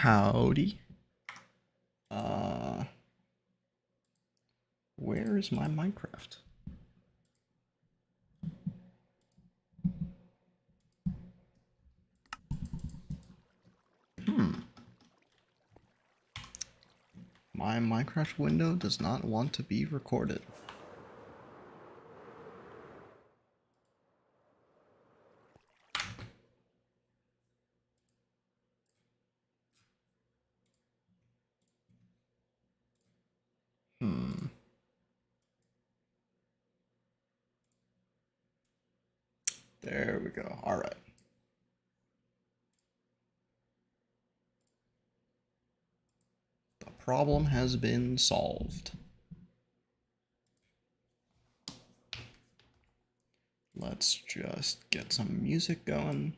Howdy. Where is my Minecraft? My Minecraft window does not want to be recorded. There we go. All right. The problem has been solved. Let's just get some music going.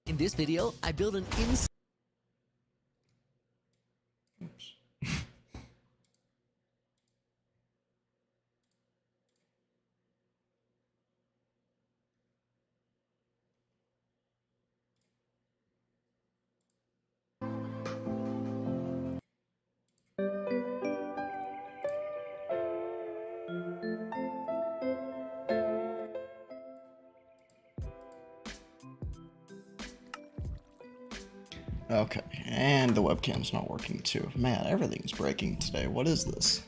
In this video, I built an Oops. Okay, and the webcam's not working too. Man, everything's breaking today. What is this?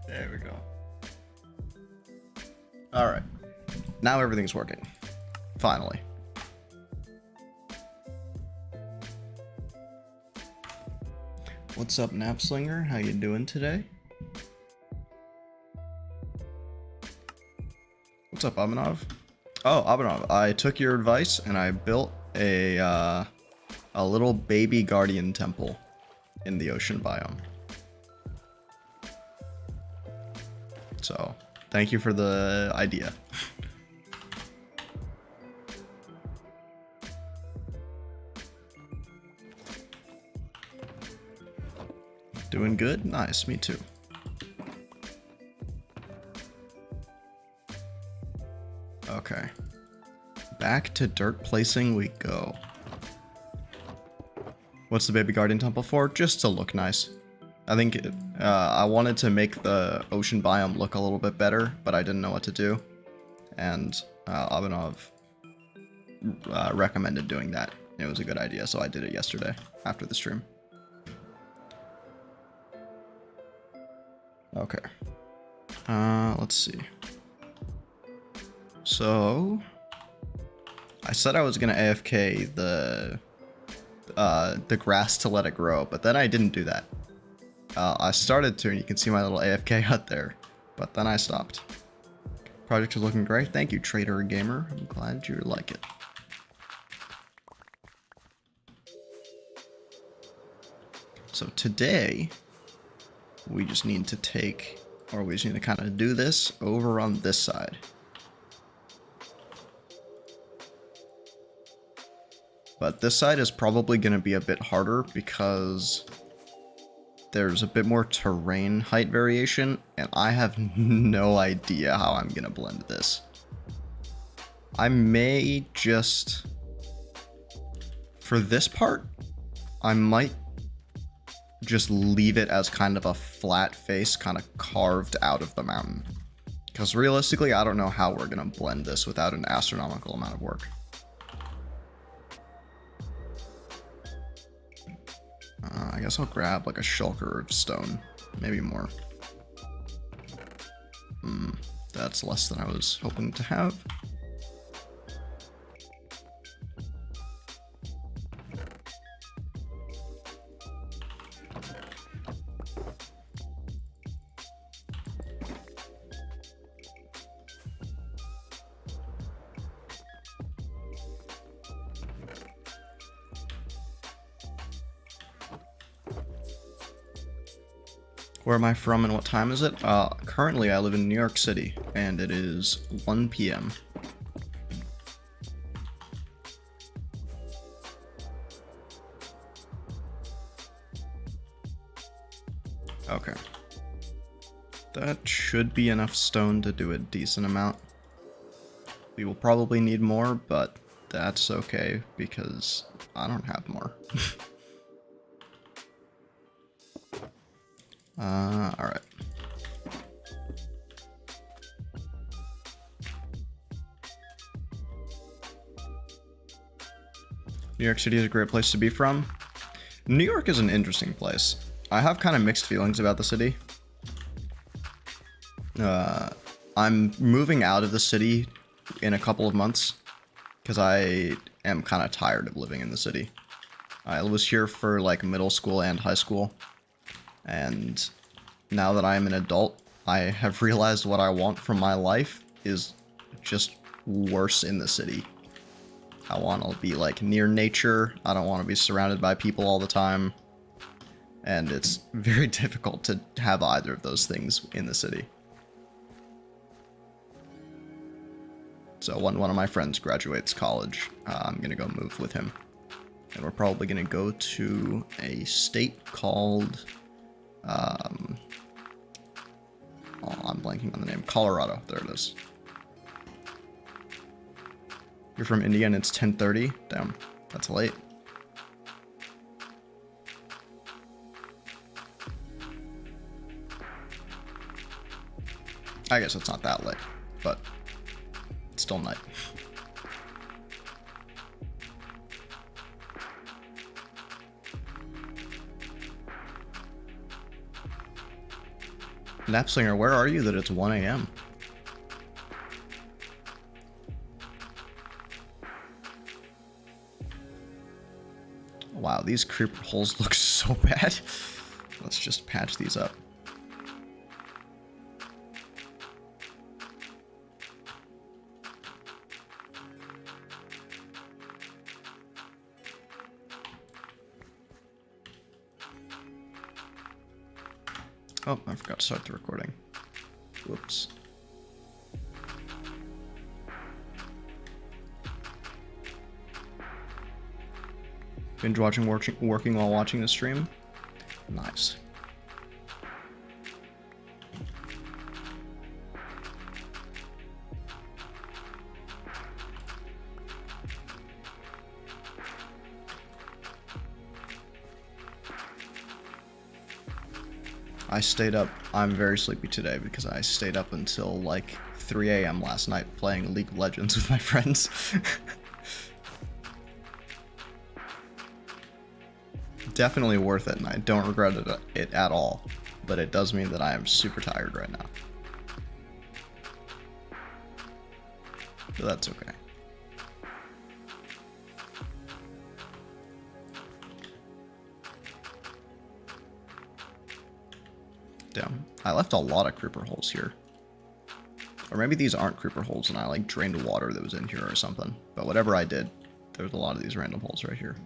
There we go. All right, now everything's working. Finally. What's up, Napslinger? How you doing today? What's up, Abhinav? Oh, Abhinav, I took your advice and I built a little baby guardian temple in the ocean biome. So, thank you for the idea. Doing good? Nice, me too. Okay. Back to dirt placing we go. What's the baby guardian temple for? Just to look nice. I think I wanted to make the ocean biome look a little bit better, but I didn't know what to do. And Abhinav recommended doing that. It was a good idea, so I did it yesterday after the stream. Okay. Let's see. So, I said I was gonna AFK the grass to let it grow, but then I didn't do that. I started to, and you can see my little AFK hut there, but then I stopped. Project is looking great. Thank you, Trader Gamer. I'm glad you like it. So today, we just need to take, or we just need to kind of do this over on this side. But this side is probably going to be a bit harder because there's a bit more terrain height variation, and I have no idea how I'm going to blend this. I may just, for this part, I might just leave it as kind of a flat face kind of carved out of the mountain. Because realistically, I don't know how we're going to blend this without an astronomical amount of work. I guess I'll grab like a shulker of stone, maybe more. That's less than I was hoping to have. Where am I from and what time is it? Currently I live in New York City, and it is 1 p.m. Okay. That should be enough stone to do a decent amount. We will probably need more, but that's okay, because I don't have more. Alright. New York City is a great place to be from. New York is an interesting place. I have kind of mixed feelings about the city. I'm moving out of the city in a couple of months because I am kind of tired of living in the city. I was here for like middle school and high school, and now that I am an adult, I have realized what I want from my life is just worse in the city. I want to be like near nature. I don't want to be surrounded by people all the time. And it's very difficult to have either of those things in the city. So when one of my friends graduates college, I'm going to go move with him. And we're probably going to go to a state called... oh, I'm blanking on the name. Colorado. There it is. You're from India and it's 10:30? Damn, that's late. I guess it's not that late, but it's still night. Napslinger, where are you that it's 1 a.m.? Wow, these creeper holes look so bad. Let's just patch these up. Oh, I forgot to start the recording. Whoops. Binge watching, working while watching the stream? Nice. I stayed up. I'm very sleepy today because I stayed up until like 3 a.m. last night playing League of Legends with my friends. Definitely worth it, and I don't regret it at all, but it does mean that I am super tired right now. But that's okay. Damn, I left a lot of creeper holes here. Or maybe these aren't creeper holes and I like drained water that was in here or something. But whatever I did, there's a lot of these random holes right here.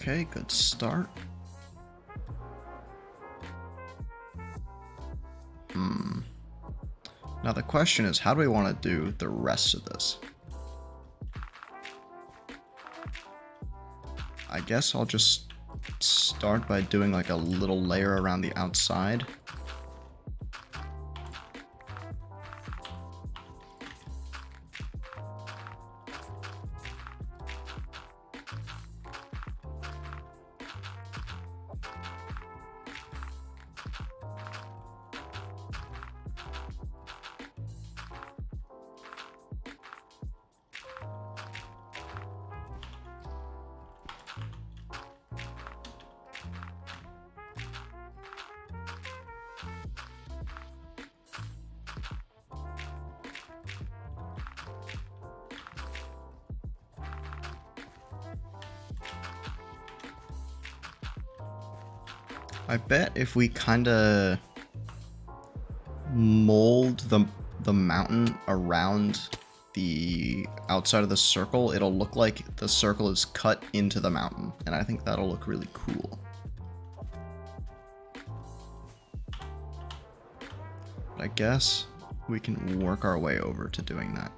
Okay, good start. Now the question is, how do we want to do the rest of this? I guess I'll just start by doing like a little layer around the outside. I bet if we kind of mold the mountain around the outside of the circle, it'll look like the circle is cut into the mountain, and I think that'll look really cool. But I guess we can work our way over to doing that.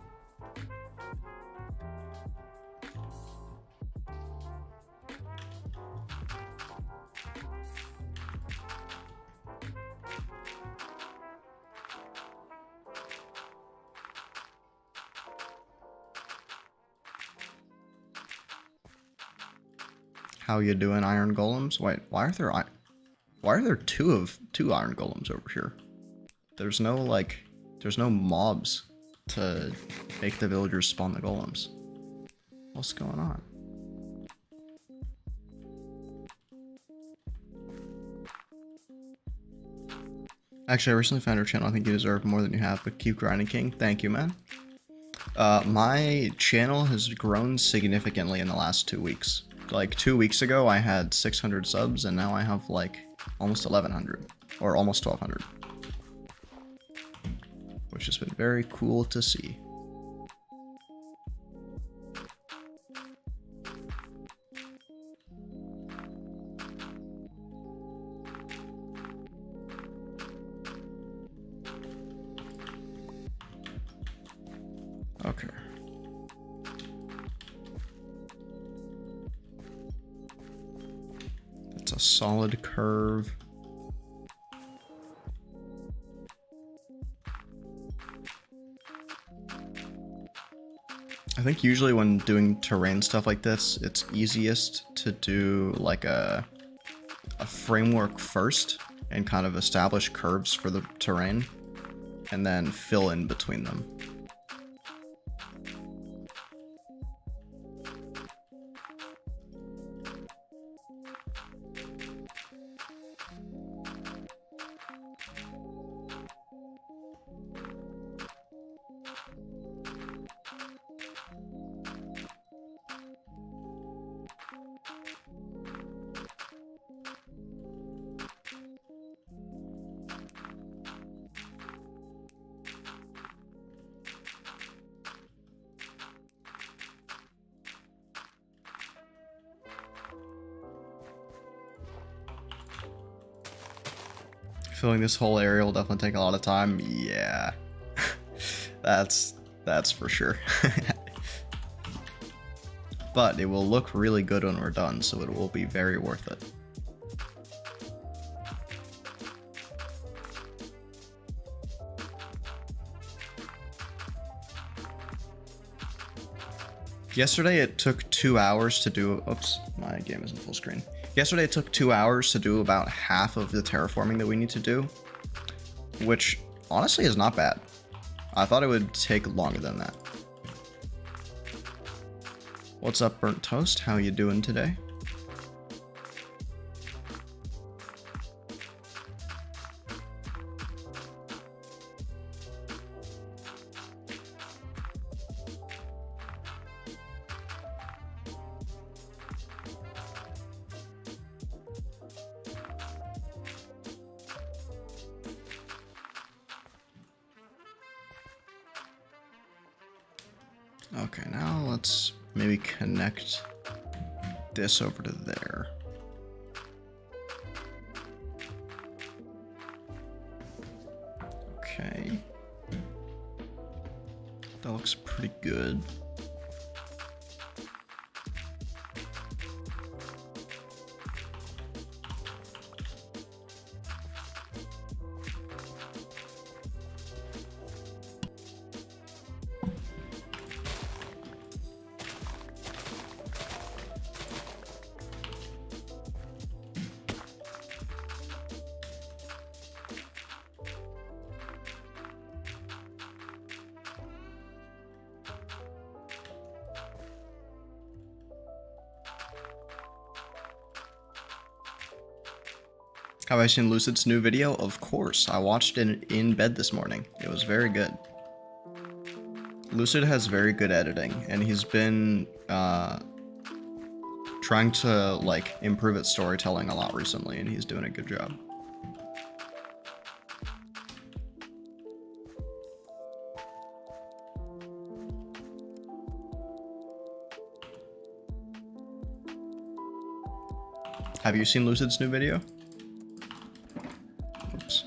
How you doing, iron golems? Wait, why are there two iron golems over here? There's no mobs to make the villagers spawn the golems. What's going on? Actually, I recently found your channel. I think you deserve more than you have, but keep grinding, King. Thank you, man. My channel has grown significantly in the last 2 weeks. Like 2 weeks ago, I had 600 subs, and now I have like almost 1100, or almost 1200. Which has been very cool to see. Okay. It's a solid curve. I think usually when doing terrain stuff like this, it's easiest to do like a framework first and kind of establish curves for the terrain and then fill in between them. Filling this whole area will definitely take a lot of time. Yeah, that's for sure. But it will look really good when we're done, so it will be very worth it. Yesterday it took 2 hours to do, oops, my game isn't full screen. Yesterday it took 2 hours to do about half of the terraforming that we need to do, which honestly is not bad. I thought it would take longer than that. What's up, Burnt Toast? How you doing today? Okay, now let's maybe connect this over to there. Okay. That looks pretty good. Have I seen Lucid's new video? Of course, I watched it in bed this morning. It was very good. Lucid has very good editing, and he's been trying to like improve its storytelling a lot recently, and he's doing a good job. Have you seen Lucid's new video? Oops.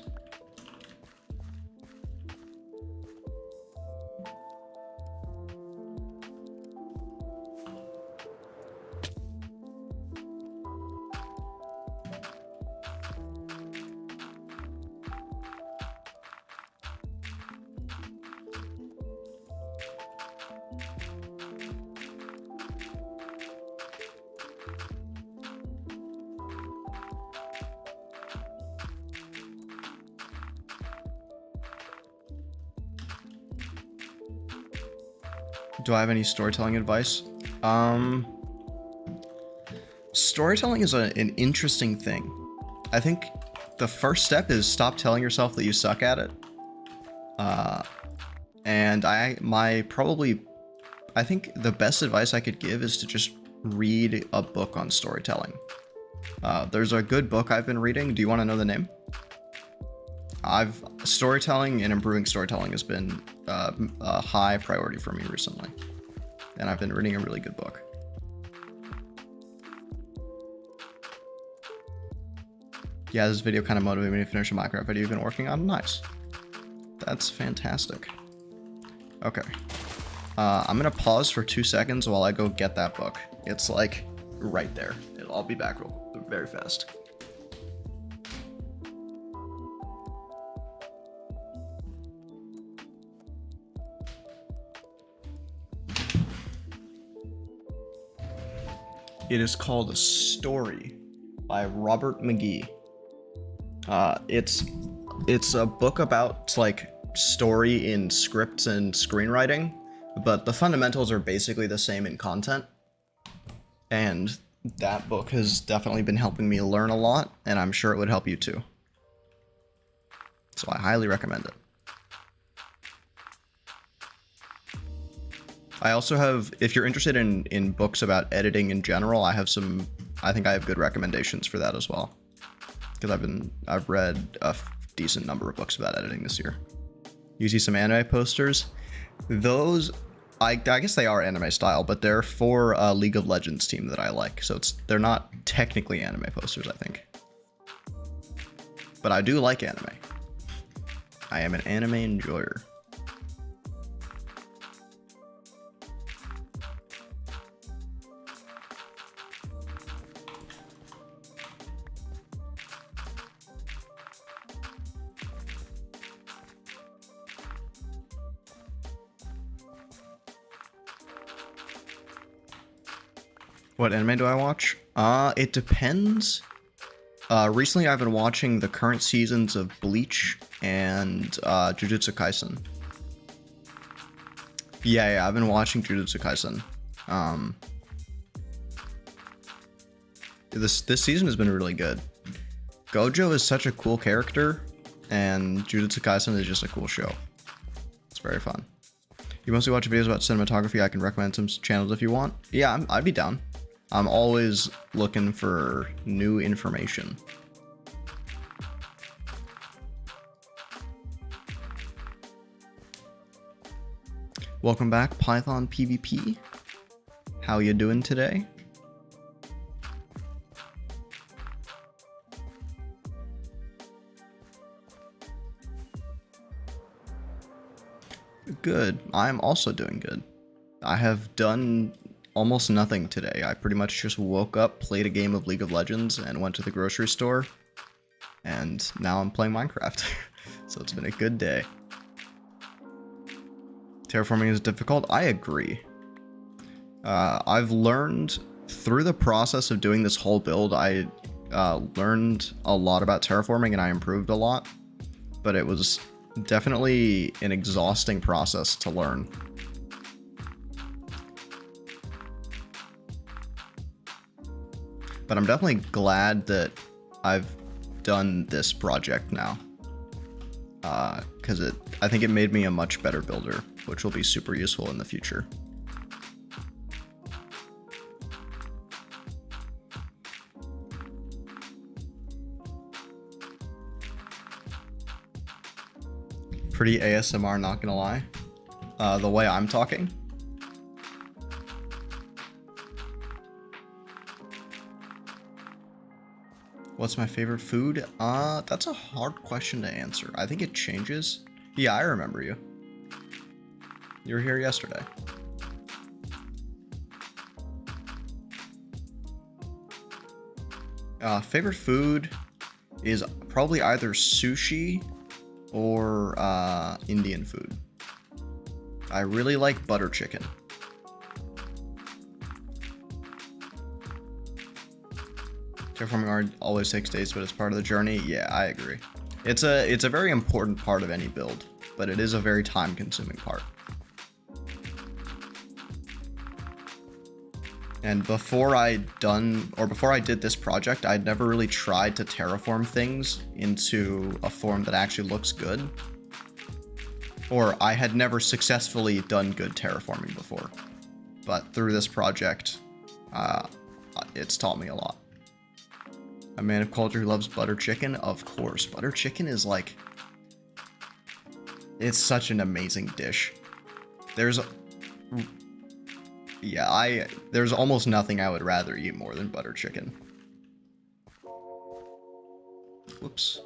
Do I have any storytelling advice? Storytelling is an interesting thing. I think the first step is stop telling yourself that you suck at it. And I think the best advice I could give is to just read a book on storytelling. There's a good book I've been reading. Do you want to know the name? Storytelling and improving storytelling has been a high priority for me recently, and I've been reading a really good book. Yeah, this video kind of motivated me to finish a Minecraft video you've been working on. Nice. That's fantastic. Okay. I'm gonna pause for 2 seconds while I go get that book. It's like right there. I'll be back very fast. It is called A Story by Robert McGee. It's a book about like story in scripts and screenwriting, but the fundamentals are basically the same in content. And that book has definitely been helping me learn a lot, and I'm sure it would help you too. So I highly recommend it. I also have, if you're interested in books about editing in general, I think I have good recommendations for that as well. Because I've read a decent number of books about editing this year. You see some anime posters? Those, I guess they are anime style, but they're for a League of Legends team that I like. So they're not technically anime posters, I think. But I do like anime. I am an anime enjoyer. What anime do I watch? It depends. Recently I've been watching the current seasons of Bleach and Jujutsu Kaisen. Yeah, I've been watching Jujutsu Kaisen. This season has been really good. Gojo is such a cool character, and Jujutsu Kaisen is just a cool show. It's very fun. You mostly watch videos about cinematography. I can recommend some channels if you want. Yeah, I'd be down. I'm always looking for new information. Welcome back, Python PvP. How you doing today? Good. I'm also doing good. I have done almost nothing today. I pretty much just woke up, played a game of League of Legends, and went to the grocery store. And now I'm playing Minecraft. So it's been a good day. Terraforming is difficult? I agree. I've learned through the process of doing this whole build, I learned a lot about terraforming and I improved a lot. But it was definitely an exhausting process to learn. But I'm definitely glad that I've done this project now. Because I think it made me a much better builder, which will be super useful in the future. pretty ASMR, not gonna lie. The way I'm talking. What's my favorite food? That's a hard question to answer. I think it changes. Yeah, I remember you. You were here yesterday. Favorite food is probably either sushi or Indian food. I really like butter chicken. Terraforming art always takes days, but it's part of the journey. Yeah, I agree. It's a very important part of any build, but it is a very time-consuming part. And before I did this project, I'd never really tried to terraform things into a form that actually looks good. Or I had never successfully done good terraforming before. But through this project, it's taught me a lot. A man of culture who loves butter chicken? Of course. Butter chicken is like... It's such an amazing dish. There's almost nothing I would rather eat more than butter chicken. Whoops.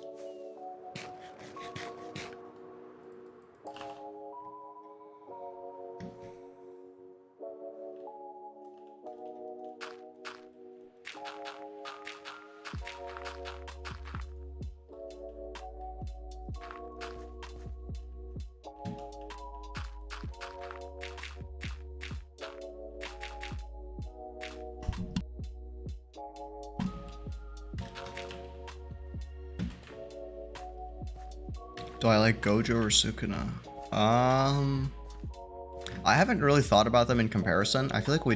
Do I like Gojo or Sukuna? I haven't really thought about them in comparison. I feel like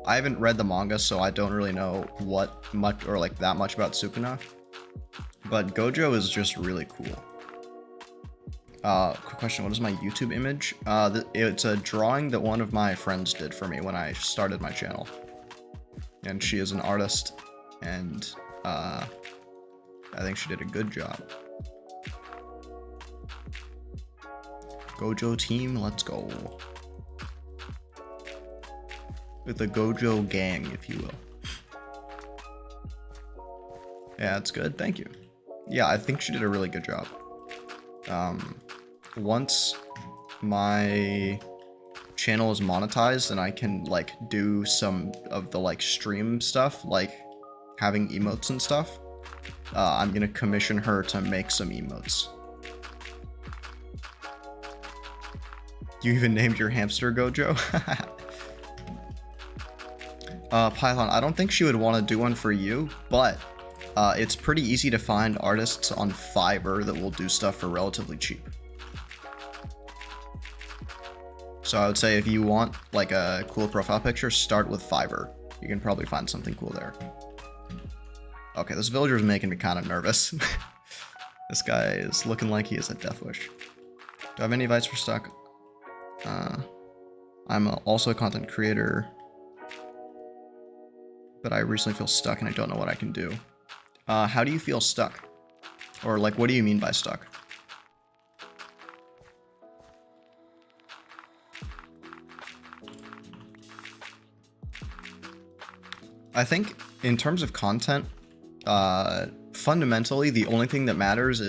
I haven't read the manga, so I don't really know that much about Sukuna. But Gojo is just really cool. Quick question, what is my YouTube image? It's a drawing that one of my friends did for me when I started my channel. And she is an artist, and I think she did a good job. Gojo team, let's go. With the Gojo gang, if you will. Yeah, that's good, thank you. Yeah, I think she did a really good job. Once my channel is monetized and I can like do some of the like stream stuff, like having emotes and stuff, I'm gonna commission her to make some emotes. You even named your hamster Gojo? Python, I don't think she would want to do one for you, but it's pretty easy to find artists on Fiverr that will do stuff for relatively cheap. So I would say if you want like a cool profile picture, start with Fiverr. You can probably find something cool there. Okay, this villager is making me kind of nervous. This guy is looking like he is a death wish. Do I have any advice for stuck? I'm also a content creator, but I recently feel stuck and I don't know what I can do. How do you feel stuck? Or like, what do you mean by stuck? I think in terms of content, fundamentally, the only thing that matters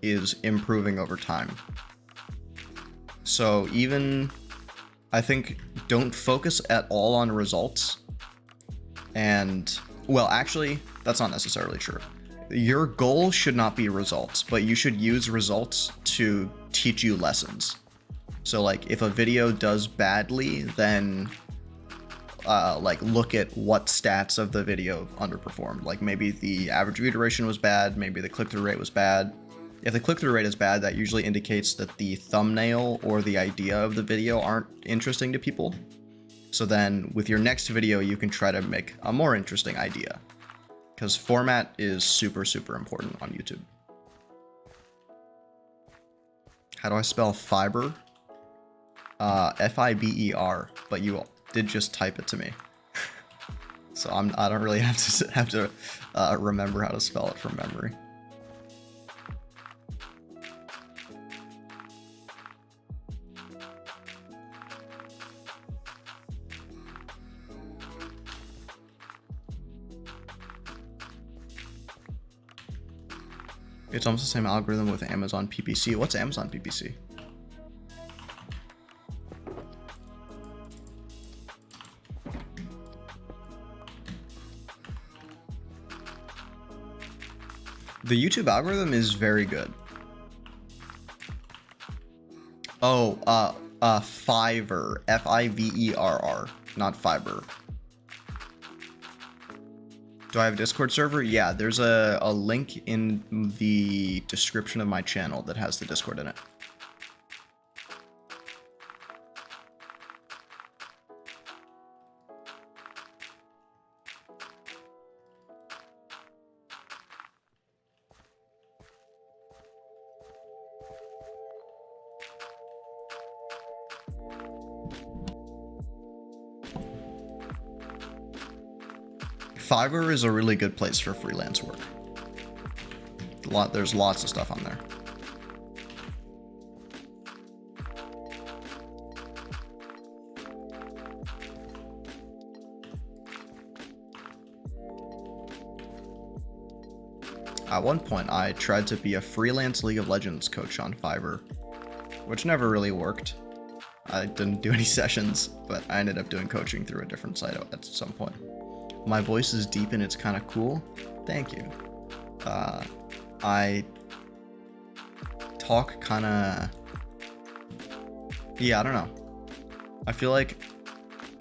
is improving over time. So even, I think, don't focus at all on results. And, well, actually, that's not necessarily true. Your goal should not be results, but you should use results to teach you lessons. So, like, if a video does badly, then, like, look at what stats of the video underperformed. Like, maybe the average view duration was bad, maybe the click-through rate was bad. If the click-through rate is bad, that usually indicates that the thumbnail or the idea of the video aren't interesting to people. So then with your next video, you can try to make a more interesting idea. Because format is super, super important on YouTube. How do I spell fiber? F-I-B-E-R, but you did just type it to me. So I don't really have to remember how to spell it from memory. It's almost the same algorithm with Amazon PPC. What's Amazon PPC? The YouTube algorithm is very good. Oh, Fiverr. Fiverr, not Fiverr. Do I have a Discord server? Yeah, there's a link in the description of my channel that has the Discord in it. Fiverr is a really good place for freelance work. There's lots of stuff on there. At one point, I tried to be a freelance League of Legends coach on Fiverr, which never really worked. I didn't do any sessions, but I ended up doing coaching through a different site at some point. My voice is deep and it's kind of cool. Thank you. I talk kind of... Yeah, I don't know. I feel like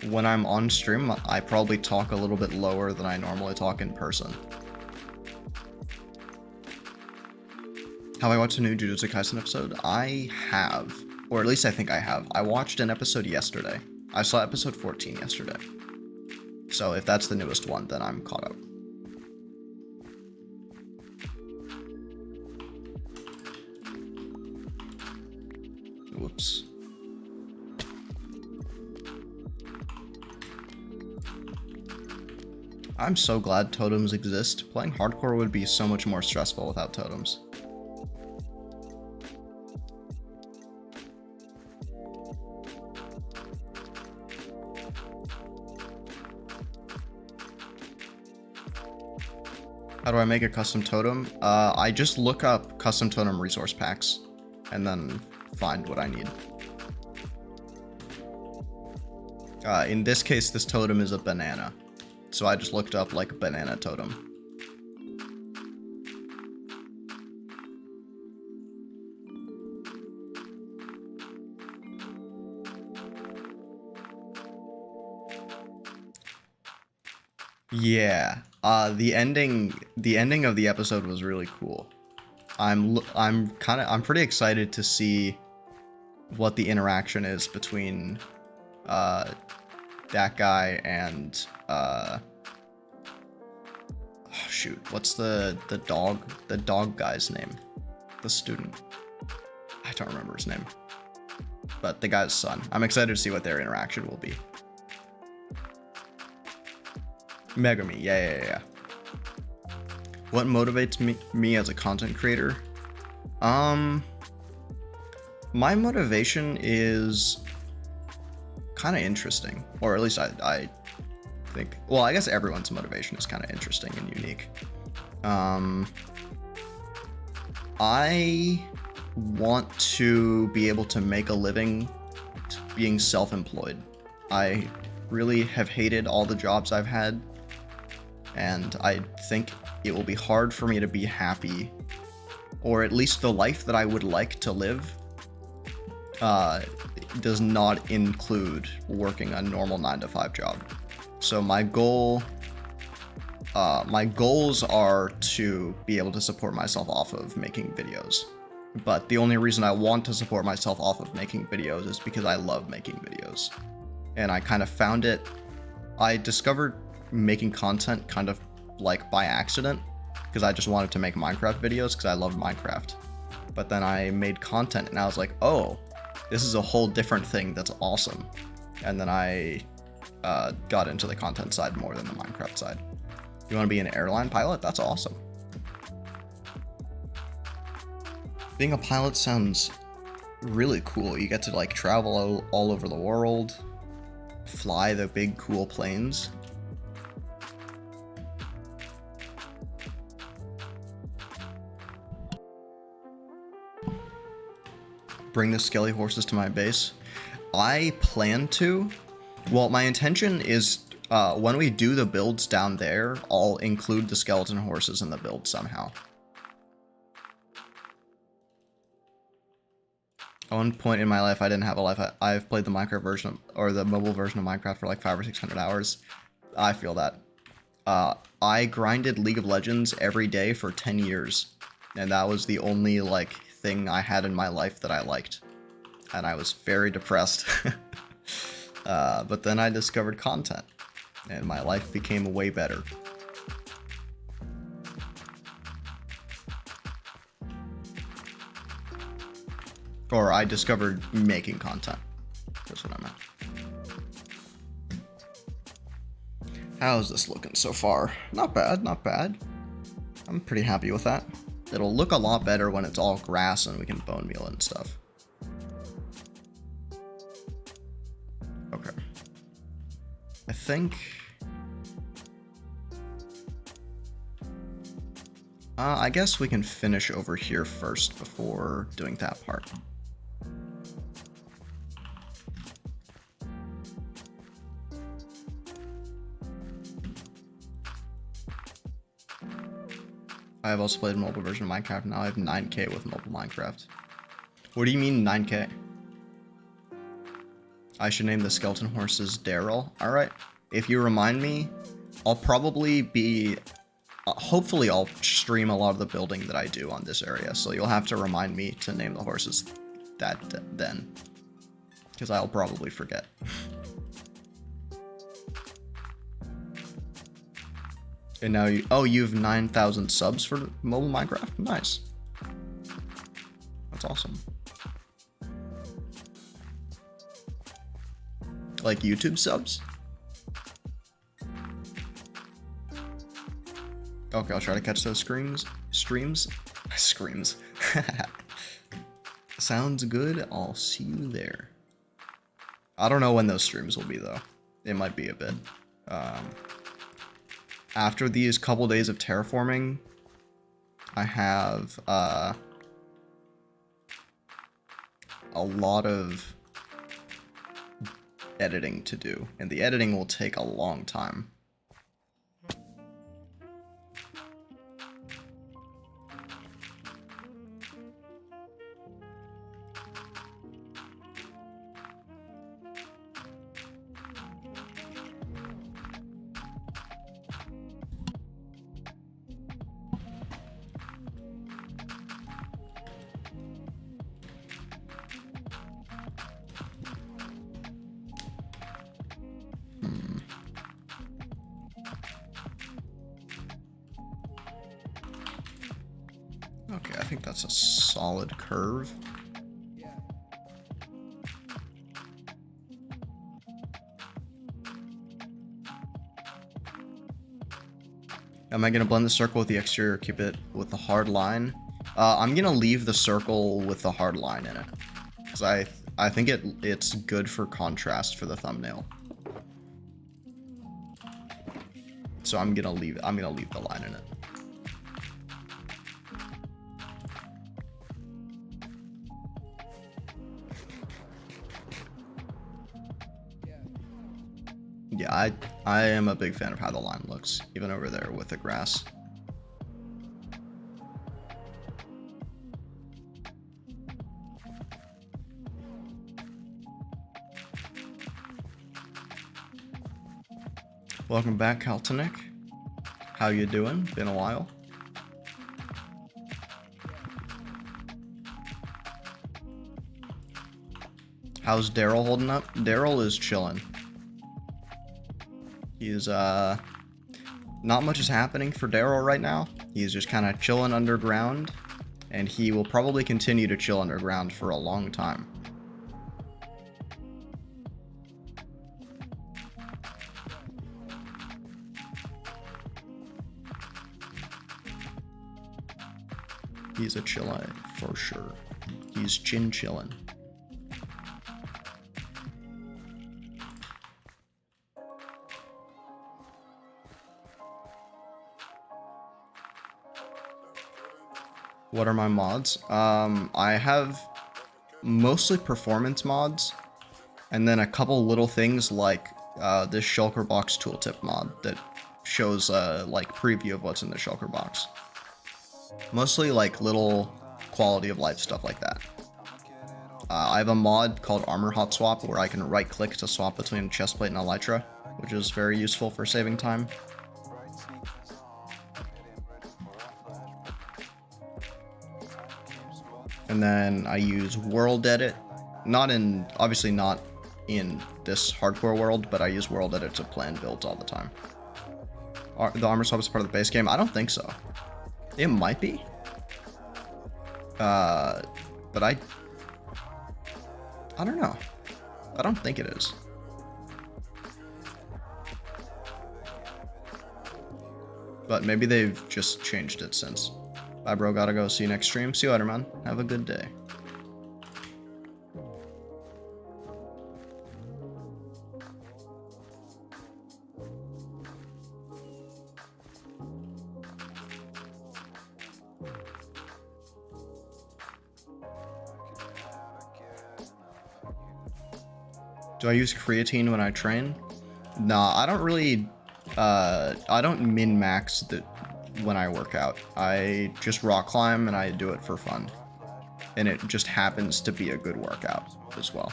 when I'm on stream, I probably talk a little bit lower than I normally talk in person. Have I watched a new Jujutsu Kaisen episode? I have. Or at least I think I have. I watched an episode yesterday. I saw episode 14 yesterday. So if that's the newest one, then I'm caught up. Whoops. I'm so glad totems exist. Playing hardcore would be so much more stressful without totems. How do I make a custom totem? I just look up custom totem resource packs and then find what I need. In this case, this totem is a banana. So I just looked up like banana totem. Yeah, the ending of the episode was really cool. I'm pretty excited to see what the interaction is between that guy and oh shoot, what's the dog guy's name? The student. I don't remember his name. But the guy's son. I'm excited to see what their interaction will be. Megami, yeah. What motivates me as a content creator? My motivation is kind of interesting, or at least I think. Well, I guess everyone's motivation is kind of interesting and unique. I want to be able to make a living being self-employed. I really have hated all the jobs I've had, and I think it will be hard for me to be happy, or at least the life that I would like to live does not include working a normal 9-to-5 job. So my goals are to be able to support myself off of making videos. But the only reason I want to support myself off of making videos is because I love making videos. And I kind of found it, I discovered making content kind of like by accident, because I just wanted to make Minecraft videos because I love Minecraft. But then I made content and I was like, oh, this is a whole different thing that's awesome. And then I got into the content side more than the Minecraft side. You want to be an airline pilot? That's awesome. Being a pilot sounds really cool. You get to like travel all over the world, fly the big cool planes. bring the skelly horses to my base. I plan to. Well, my intention is when we do the builds down there, I'll include the skeleton horses in the build somehow. At one point in my life, I didn't have a life. I've played the Minecraft version, or the mobile version of Minecraft for like 500 or 600 hours. I feel that. I grinded League of Legends every day for 10 years. And that was the only, like, thing I had in my life that I liked. And I was very depressed. But then I discovered content. And my life became way better. Or I discovered making content. That's what I meant. How's this looking so far? Not bad, not bad. I'm pretty happy with that. It'll look a lot better when it's all grass and we can bone meal it and stuff. Okay. I think... I guess we can finish over here first before doing that part. I have also played a mobile version of Minecraft. Now I have 9K with mobile Minecraft. What do you mean 9K? I should name the skeleton horses Daryl. Alright. If you remind me, I'll probably be... hopefully I'll stream a lot of the building that I do on this area. So you'll have to remind me to name the horses that then. Because I'll probably forget. And now you... oh, you have 9,000 subs for mobile Minecraft? Nice. That's awesome. Like YouTube subs? Okay, I'll try to catch those streams. Screams. Sounds good. I'll see you there. I don't know when those streams will be, though. It might be a bit. After these couple days of terraforming, I have a lot of editing to do, and the editing will take a long time. Okay, I think that's a solid curve. Am I gonna blend the circle with the exterior or keep it with the hard line? I'm gonna leave the circle with the hard line in it. Because I think it's good for contrast for the thumbnail. So I'm gonna leave the line in it. Yeah, I am a big fan of how the line looks, even over there with the grass. Welcome back, Kaltonic. How you doing? Been a while. How's Daryl holding up? Daryl is chilling. He's, not much is happening for Daryl right now. He's just kind of chilling underground, and he will probably continue to chill underground for a long time. He's a chillin' for sure. He's chillin'. What are my mods? I have mostly performance mods, and then a couple little things like this shulker box tooltip mod that shows like preview of what's in the shulker box. Mostly like little quality of life stuff like that. I have a mod called Armor Hot Swap where I can right click to swap between a chestplate and elytra, which is very useful for saving time. And then I use World Edit, obviously not in this hardcore world, but I use World Edit to plan builds all the time. The armor swap is part of the base game? I don't think so. It might be. But I don't know. I don't think it is. But maybe they've just changed it since. Bye, bro. Gotta go. See you next stream. See you later, man. Have a good day. Do I use creatine when I train? Nah, I don't really, I don't min-max when I work out. I just rock climb and I do it for fun. And it just happens to be a good workout as well.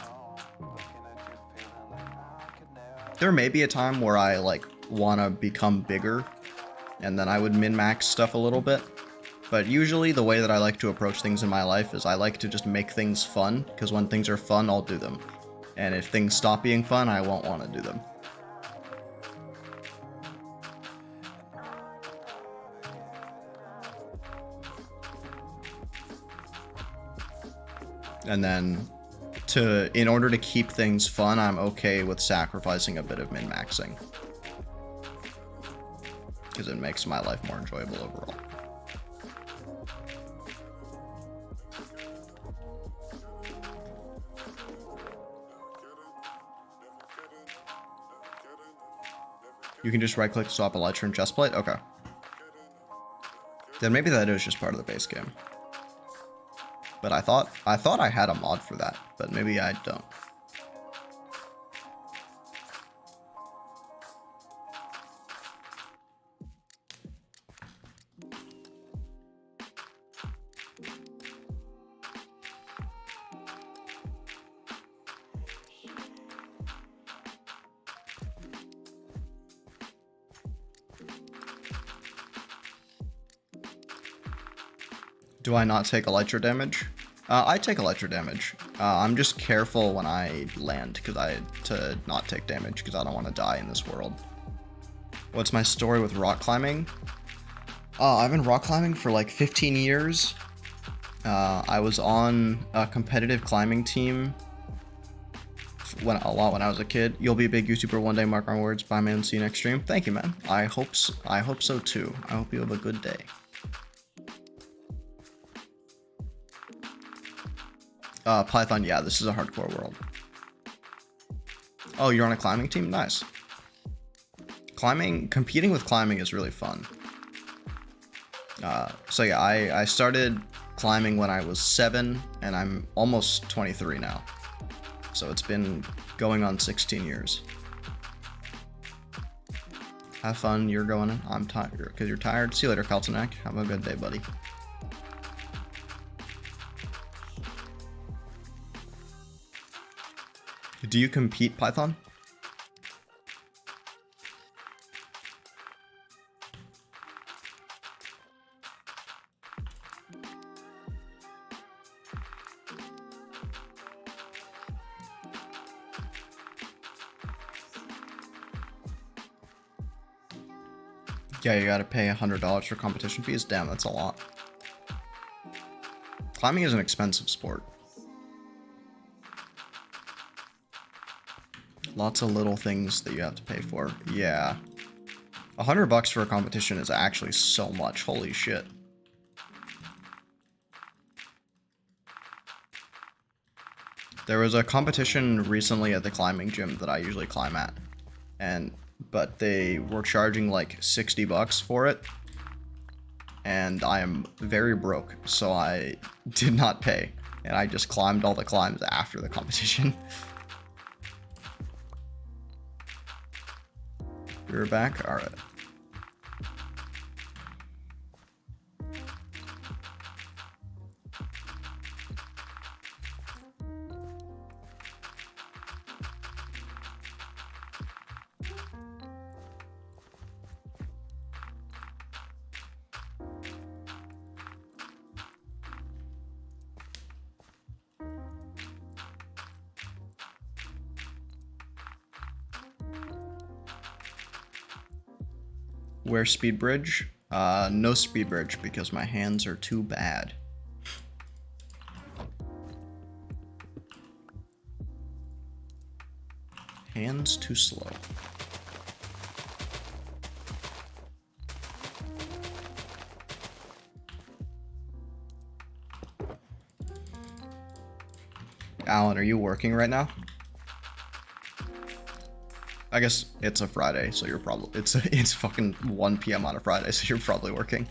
There may be a time where I like want to become bigger and then I would min-max stuff a little bit. But usually the way that I like to approach things in my life is I like to just make things fun, because when things are fun, I'll do them. And if things stop being fun, I won't want to do them. And then, in order to keep things fun, I'm okay with sacrificing a bit of min-maxing. Because it makes my life more enjoyable overall. You can just right-click to swap elytra and chestplate? Okay. Then maybe that is just part of the base game. But I thought I had a mod for that, but maybe I don't. Do I not take elytra damage? I take elytra damage. I'm just careful when I land to not take damage because I don't want to die in this world. What's my story with rock climbing? I've been rock climbing for like 15 years. I was on a competitive climbing team when I was a kid. You'll be a big YouTuber one day, mark my words. Bye, man. See you next stream. Thank you, man. I hope so too. I hope you have a good day. Python, yeah, this is a hardcore world. Oh, you're on a climbing team? Nice. Competing with climbing is really fun. So yeah, I started climbing when I was 7, and I'm almost 23 now. So it's been going on 16 years. Have fun, you're going, I'm tired, because you're tired. See you later, Kaltanek. Have a good day, buddy. Do you compete, Python? Yeah, you gotta pay $100 for competition fees. Damn, that's a lot. Climbing is an expensive sport. Lots of little things that you have to pay for. Yeah. $100 for a competition is actually so much. Holy shit. There was a competition recently at the climbing gym that I usually climb at. But they were charging like $60 for it. And I am very broke, so I did not pay. And I just climbed all the climbs after the competition. You're back? Alright. Where speed bridge? No speed bridge because my hands are too bad. Hands too slow. Alan, are you working right now? I guess it's a Friday, so you're probably it's fucking 1 p.m. on a Friday, so you're probably working.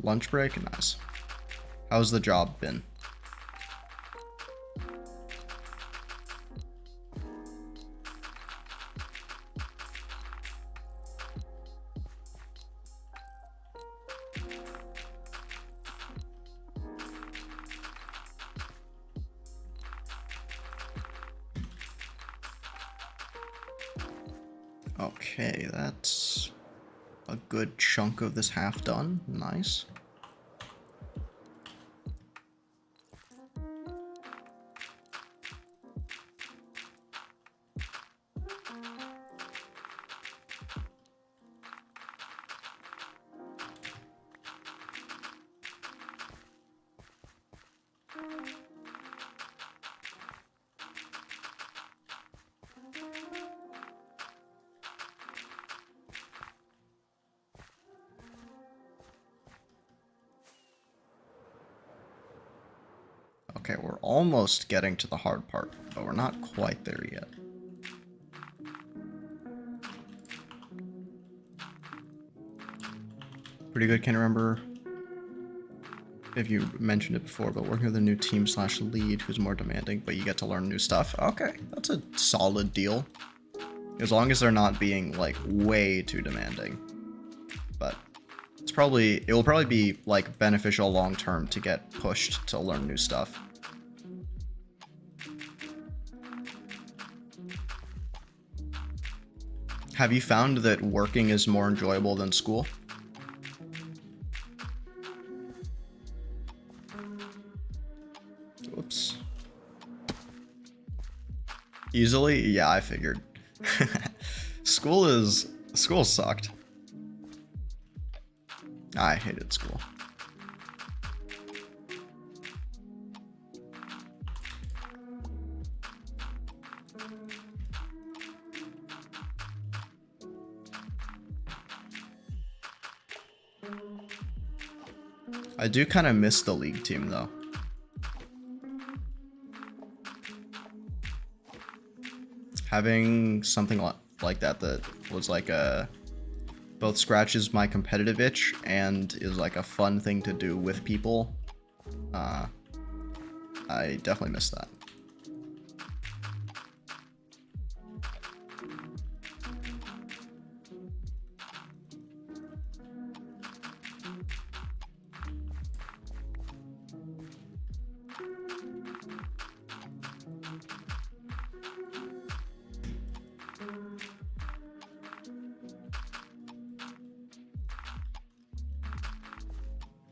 Lunch break? Nice. How's the job been? Okay, that's a good chunk of this half done. Nice. Okay, we're almost getting to the hard part, but we're not quite there yet. Pretty good, can't remember if you mentioned it before, but working with a new team slash lead who's more demanding, but you get to learn new stuff. Okay, that's a solid deal. As long as they're not being, like, way too demanding. But it will probably be, like, beneficial long term to get pushed to learn new stuff. Have you found that working is more enjoyable than school? Whoops. Easily? Yeah, I figured. School sucked. I hated school. I do kind of miss the league team though. Having something like that was like both scratches my competitive itch and is like a fun thing to do with people. I definitely miss that.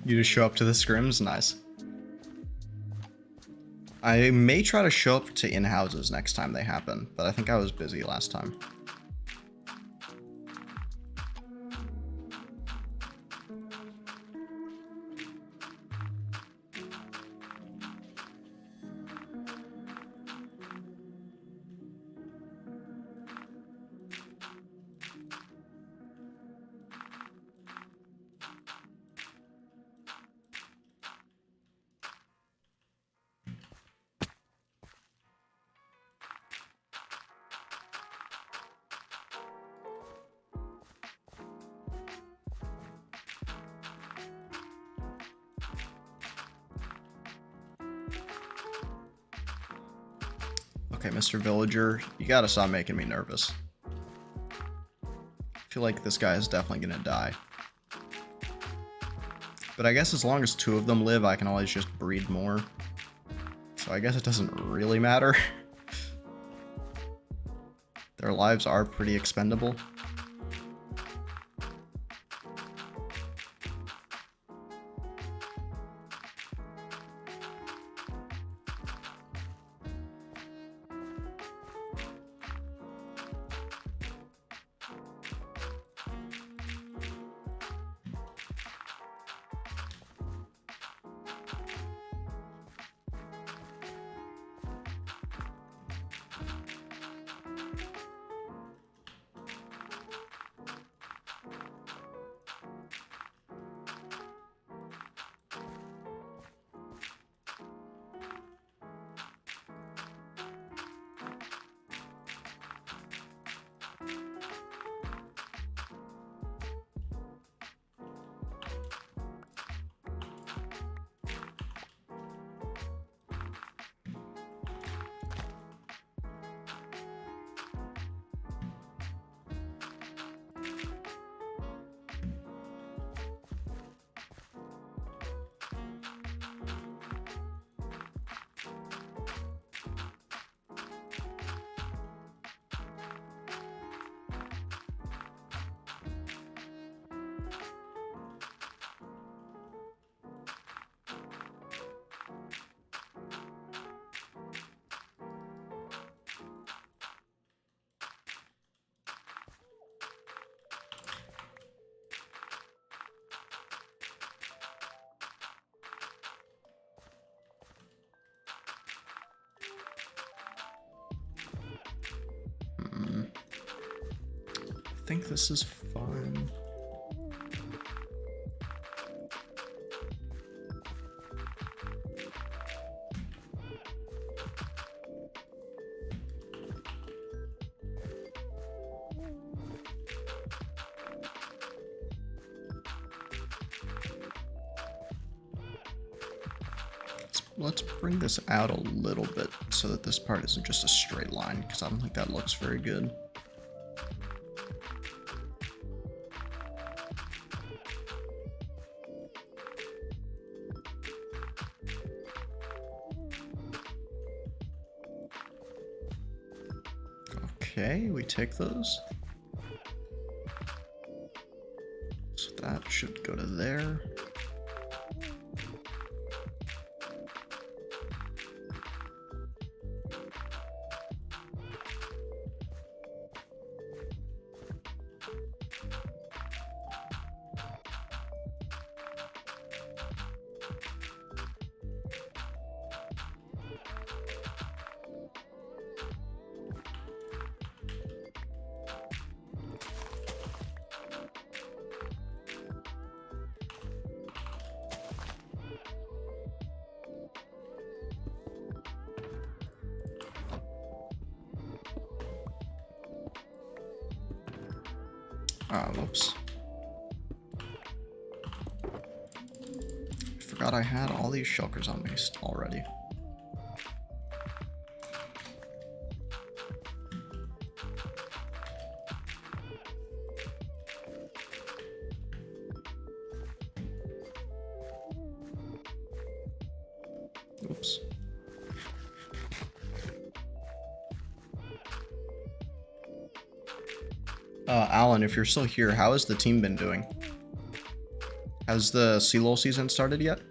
You just show up to the scrims? Nice. I may try to show up to in-houses next time they happen, but I think I was busy last time. Okay, Mr. Villager, you gotta stop making me nervous. I feel like this guy is definitely gonna die. But I guess as long as 2 of them live, I can always just breed more. So I guess it doesn't really matter. Their lives are pretty expendable. I think this is fine. Let's bring this out a little bit so that this part isn't just a straight line, because I don't think that looks very good. Okay, we take those. So that should go to there. Whoops. I forgot I had all these shulkers on me already. Oops. Alan, if you're still here, how has the team been doing? Has the sea season started yet?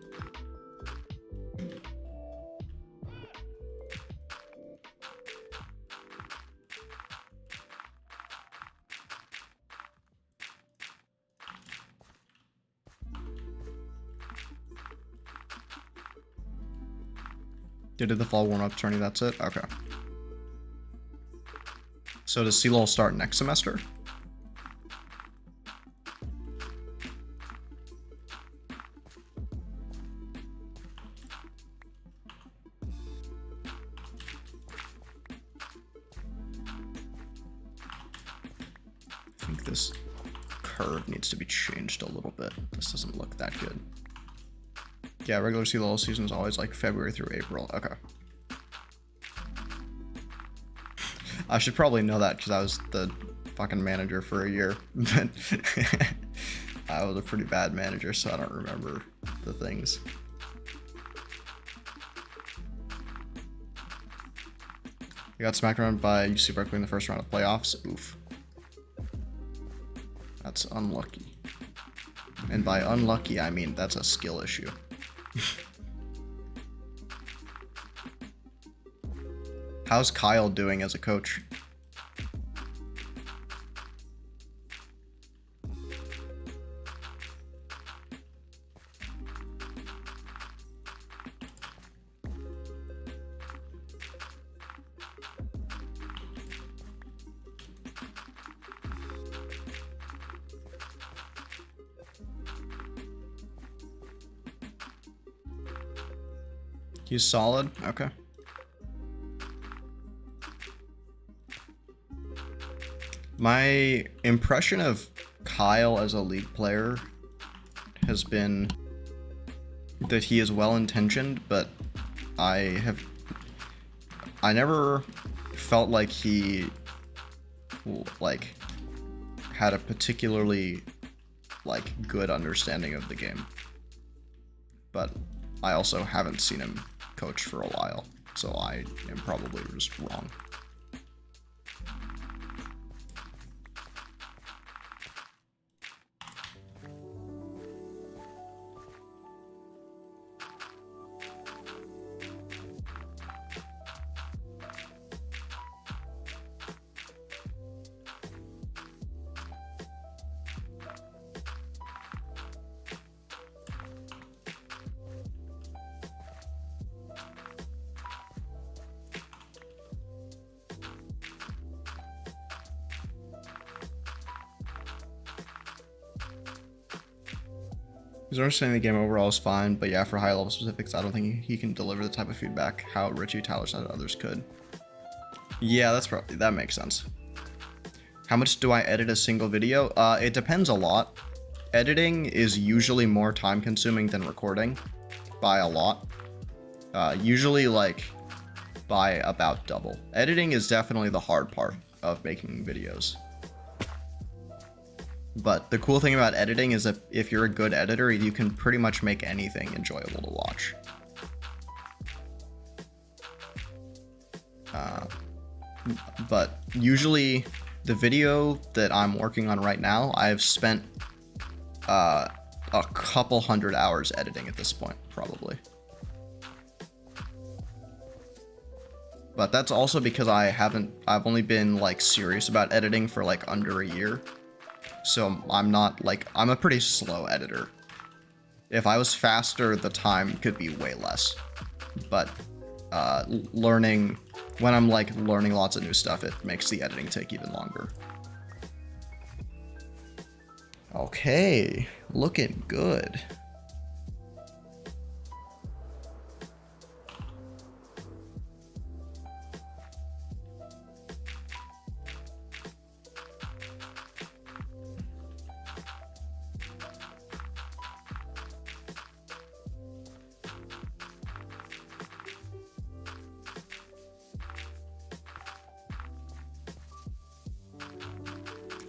Did the fall warm-up tourney, that's it? Okay. So does sea start next semester? I think this curve needs to be changed a little bit. This doesn't look that good. Yeah, regular sea season is always like February through April. Okay. I should probably know that because I was the fucking manager for a year. But I was a pretty bad manager, so I don't remember the things. I got smacked around by UC Berkeley in the first round of playoffs. Oof. That's unlucky. And by unlucky, I mean that's a skill issue. How's Kyle doing as a coach? He's solid? Okay. My impression of Kyle as a League player has been that he is well-intentioned, but I never felt like he like had a particularly like good understanding of the game. But I also haven't seen him coach for a while, so I am probably just wrong. His understanding of the game overall is fine, but yeah, for high-level specifics, I don't think he can deliver the type of feedback how Richie, Tyler said others could. Yeah, that makes sense. How much do I edit a single video? It depends a lot. Editing is usually more time-consuming than recording, by a lot. Usually, like, by about double. Editing is definitely the hard part of making videos. But the cool thing about editing is that if you're a good editor, you can pretty much make anything enjoyable to watch. But usually the video that I'm working on right now, I've spent a couple hundred hours editing at this point, probably. But that's also because I've only been like serious about editing for like under a year. So I'm a pretty slow editor. If I was faster, the time could be way less. But when I'm like learning lots of new stuff, it makes the editing take even longer. Okay, looking good.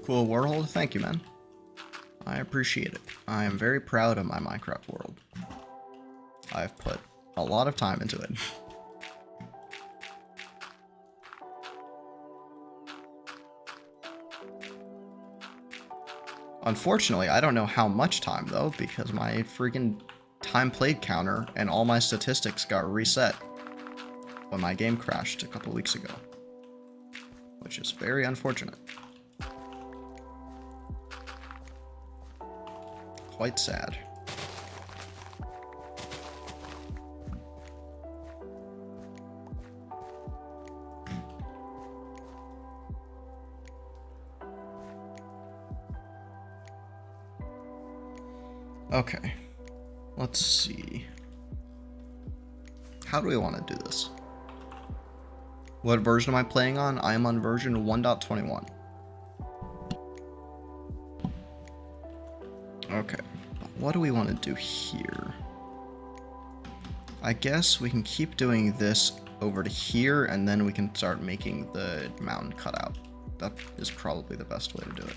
Cool world, thank you, man. I appreciate it. I am very proud of my Minecraft world. I've put a lot of time into it. Unfortunately, I don't know how much time though, because my freaking time played counter and all my statistics got reset when my game crashed a couple weeks ago, which is very unfortunate. Quite sad. Okay, let's see. How do we want to do this? What version am I playing on? I am on version 1.21. Okay, what do we want to do here? I guess we can keep doing this over to here, and then we can start making the mountain cutout. That is probably the best way to do it.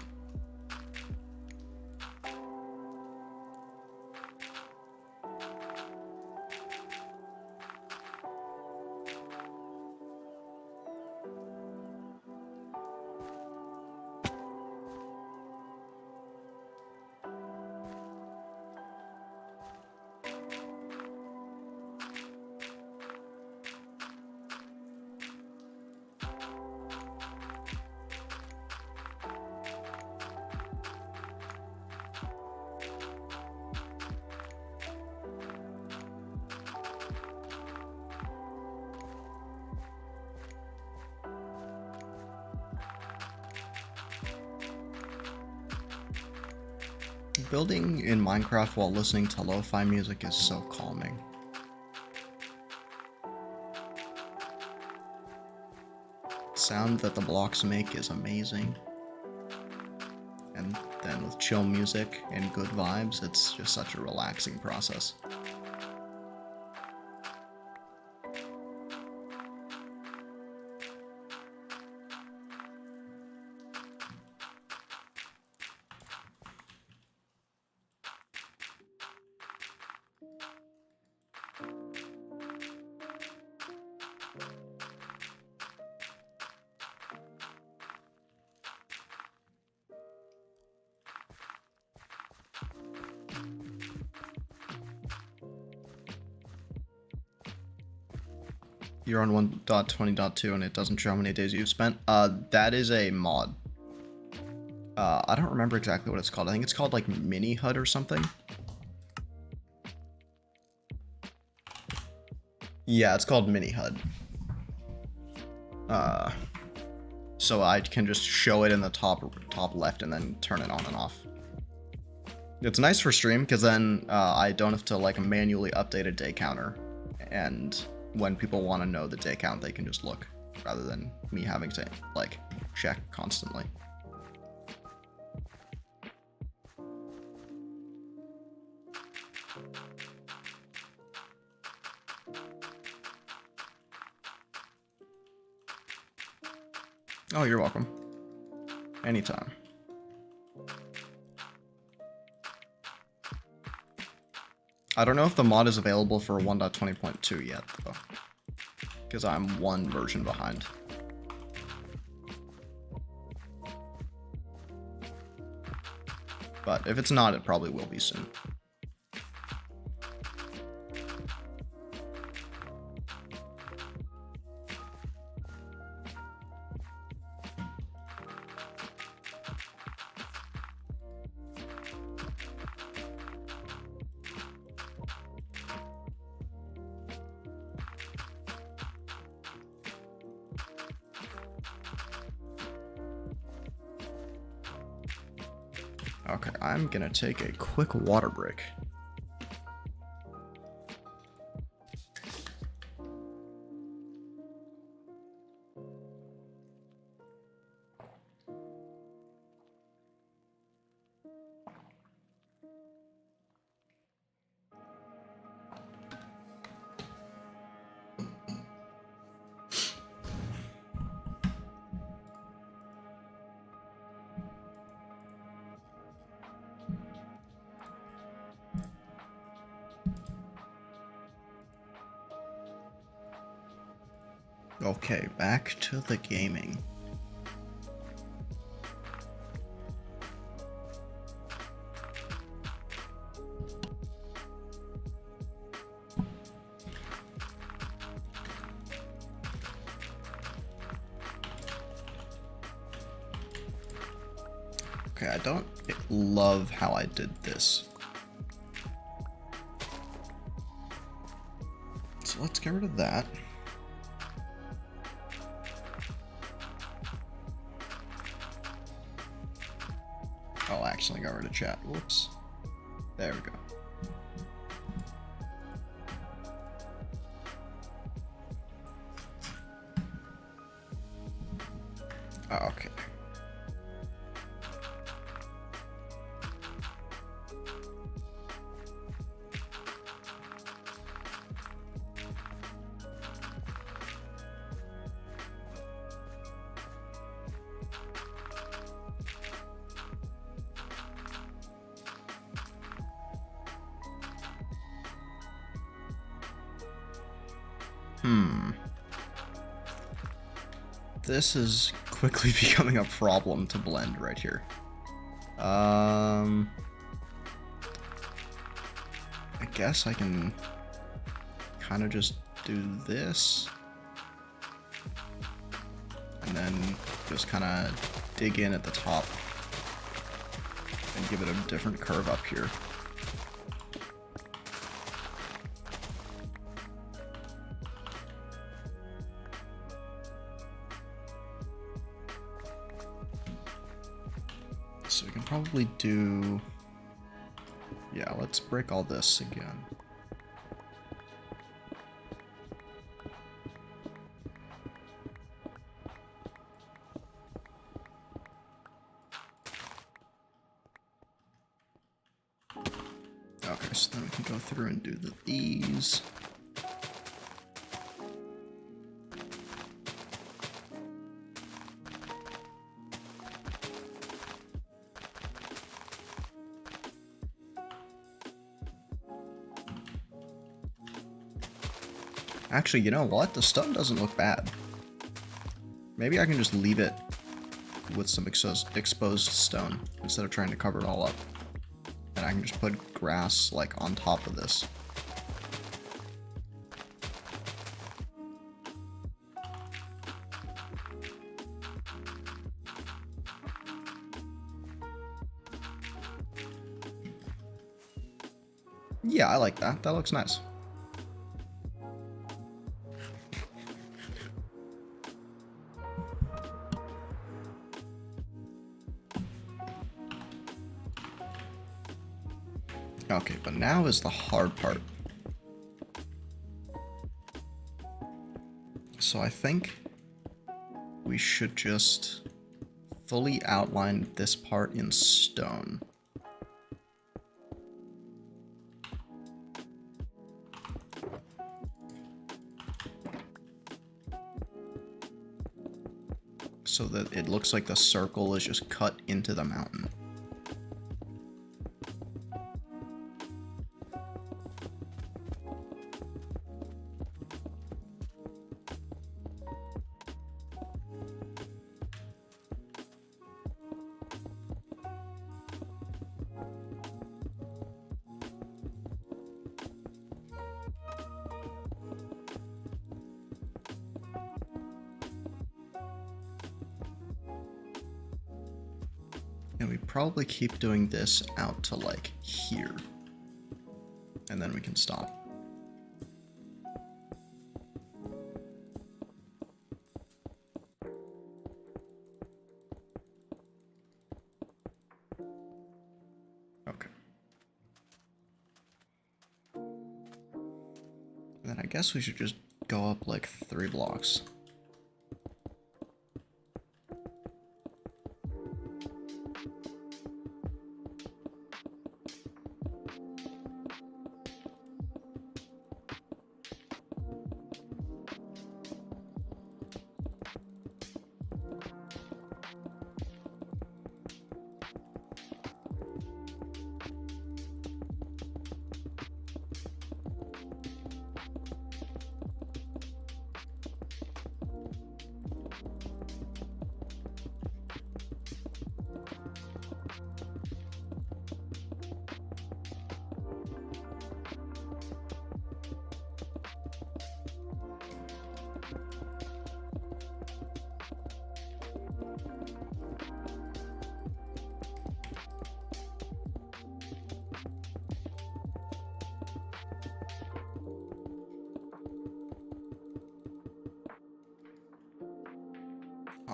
Building in Minecraft while listening to lo-fi music is so calming. The sound that the blocks make is amazing. And then with chill music and good vibes, it's just such a relaxing process. You're on 1.20.2 and it doesn't show how many days you've spent. That is a mod. I don't remember exactly what it's called. I think it's called like Mini HUD or something. Yeah, it's called Mini HUD. So I can just show it in the top left and then turn it on and off. It's nice for stream because then I don't have to like manually update a day counter, and when people want to know the day count, they can just look rather than me having to like check constantly. Oh, you're welcome. Anytime. I don't know if the mod is available for 1.20.2 yet, though, because I'm one version behind. But if it's not, it probably will be soon. Okay, I'm gonna take a quick water break. Okay, back to the gaming. Okay, I don't love how I did this. So let's get rid of that. Oh, I actually got rid of chat. Whoops. There we go. Oh, okay. this is quickly becoming a problem to blend right here. I guess I can kind of just do this. And then just kind of dig in at the top and give it a different curve up here. So we can probably do, yeah, let's break all this again. Okay, so then we can go through and do these. Actually, you know what? The stone doesn't look bad. Maybe I can just leave it with some exposed stone instead of trying to cover it all up. And I can just put grass, like, on top of this. Yeah, I like that. That looks nice. Okay, but now is the hard part. So I think we should just fully outline this part in stone. So that it looks like the circle is just cut into the mountain. And we probably keep doing this out to like here. And then we can stop. Okay. And then I guess we should just go up like 3 blocks.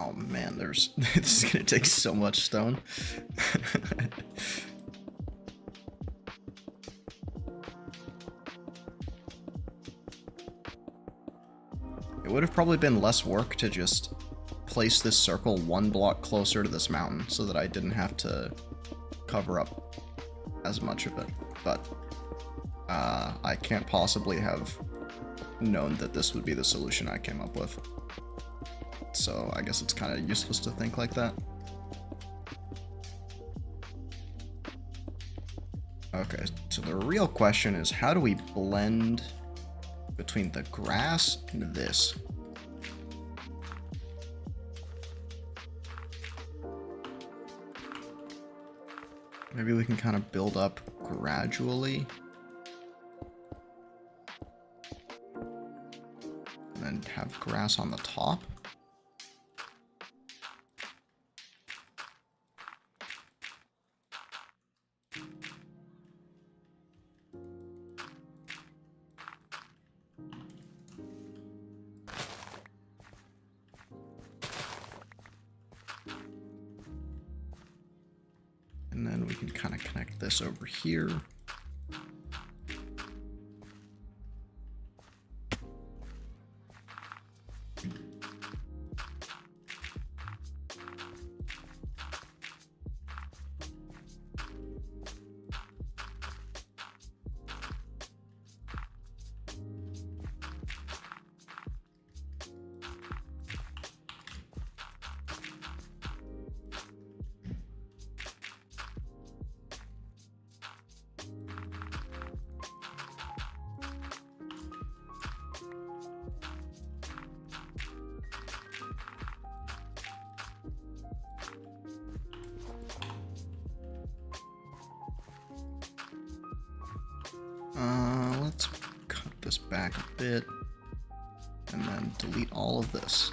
Oh man, this is gonna take so much stone. It would have probably been less work to just place this circle 1 block closer to this mountain so that I didn't have to cover up as much of it, but I can't possibly have known that this would be the solution I came up with. So I guess it's kind of useless to think like that. Okay, so the real question is, how do we blend between the grass and this? Maybe we can kind of build up gradually. And then have grass on the top. And then we can kind of connect this over here. Let's cut this back a bit and then delete all of this.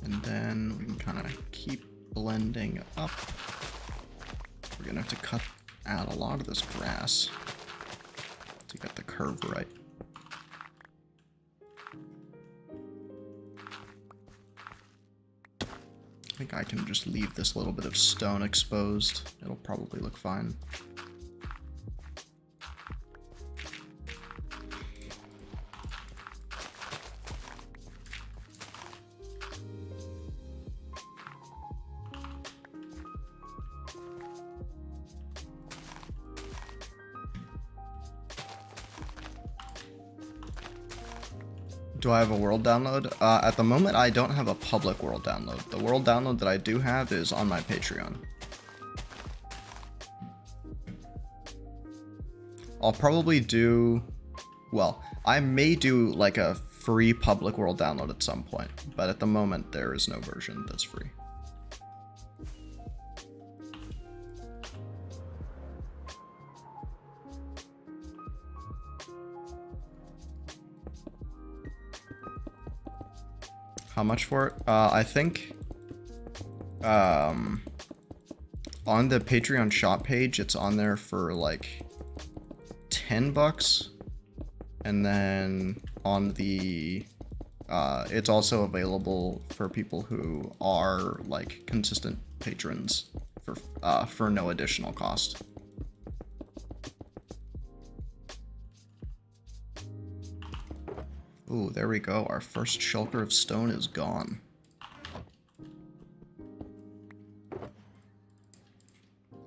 And then we can kind of keep blending up. We're gonna have to cut out a lot of this grass to get the curve right. I think I can just leave this little bit of stone exposed. It'll probably look fine. Do I have a world download? At the moment, I don't have a public world download. The world download that I do have is on my Patreon. I'll probably do... Well, I may do like a free public world download at some point, but at the moment, there is no version that's free. How much for it? I think on the Patreon shop page, it's on there for like $10, and then on the it's also available for people who are like consistent patrons for no additional cost. Ooh, there we go. Our first shulker of stone is gone.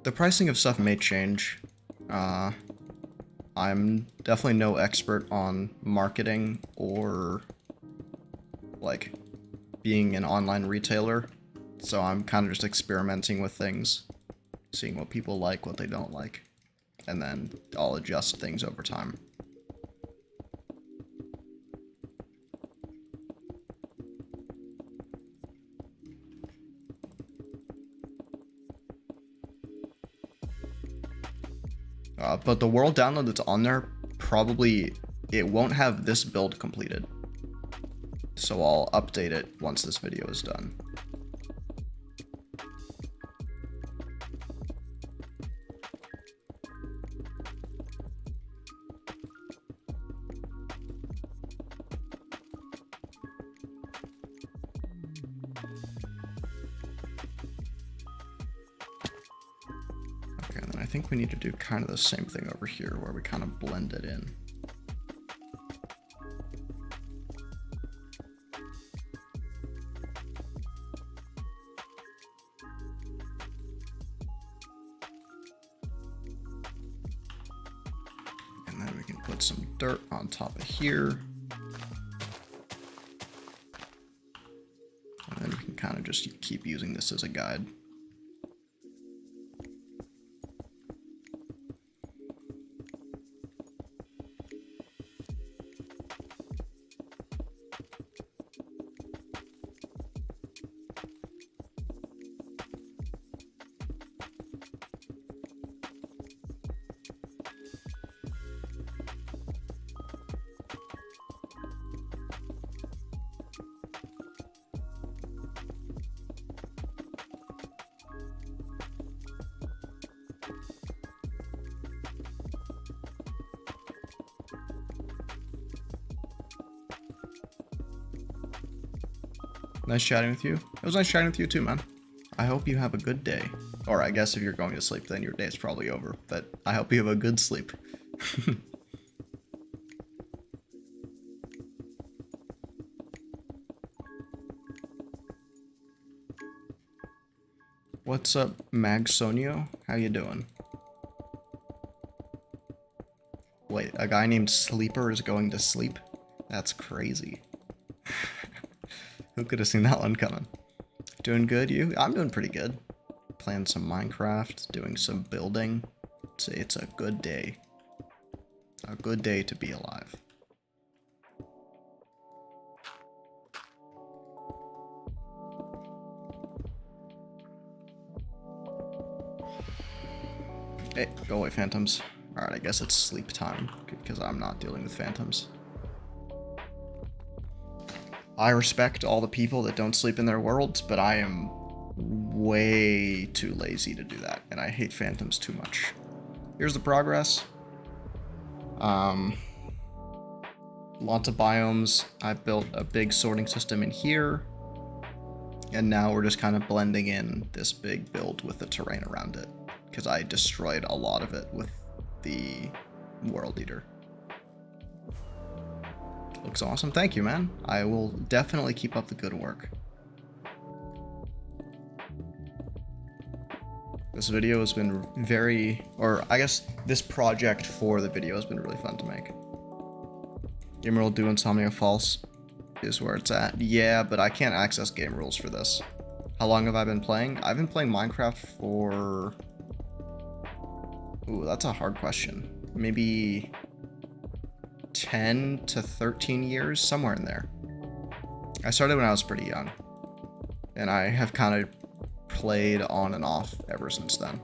The pricing of stuff may change. I'm definitely no expert on marketing or like being an online retailer, so I'm kind of just experimenting with things, seeing what people like, what they don't like, and then I'll adjust things over time. But the world download that's on there, probably, it won't have this build completed. So I'll update it once this video is done. I think we need to do kind of the same thing over here where we kind of blend it in. And then we can put some dirt on top of here. And then we can kind of just keep using this as a guide. Nice chatting with you. It was nice chatting with you too, man. I hope you have a good day. Or I guess if you're going to sleep, then your day's probably over. But I hope you have a good sleep. What's up, Magsonio? How you doing? Wait, a guy named Sleeper is going to sleep? That's crazy. Who could have seen that one coming? Doing good, you? I'm doing pretty good. Playing some Minecraft, doing some building. It's a good day. A good day to be alive. Hey, go away, phantoms. Alright, I guess it's sleep time, because I'm not dealing with phantoms. I respect all the people that don't sleep in their worlds, but I am way too lazy to do that, and I hate phantoms too much. Here's the progress. Lots of biomes. I built a big sorting system in here, and now we're just kind of blending in this big build with the terrain around it, because I destroyed a lot of it with the World Eater. Looks awesome. Thank you, man. I will definitely keep up the good work. This video has been I guess this project for the video has been really fun to make. Game rule do Insomnia False is where it's at. Yeah, but I can't access game rules for this. How long have I been playing? I've been playing Minecraft for... Ooh, that's a hard question. Maybe 10 to 13 years, somewhere in there. I started when I was pretty young, and I have kind of played on and off ever since then.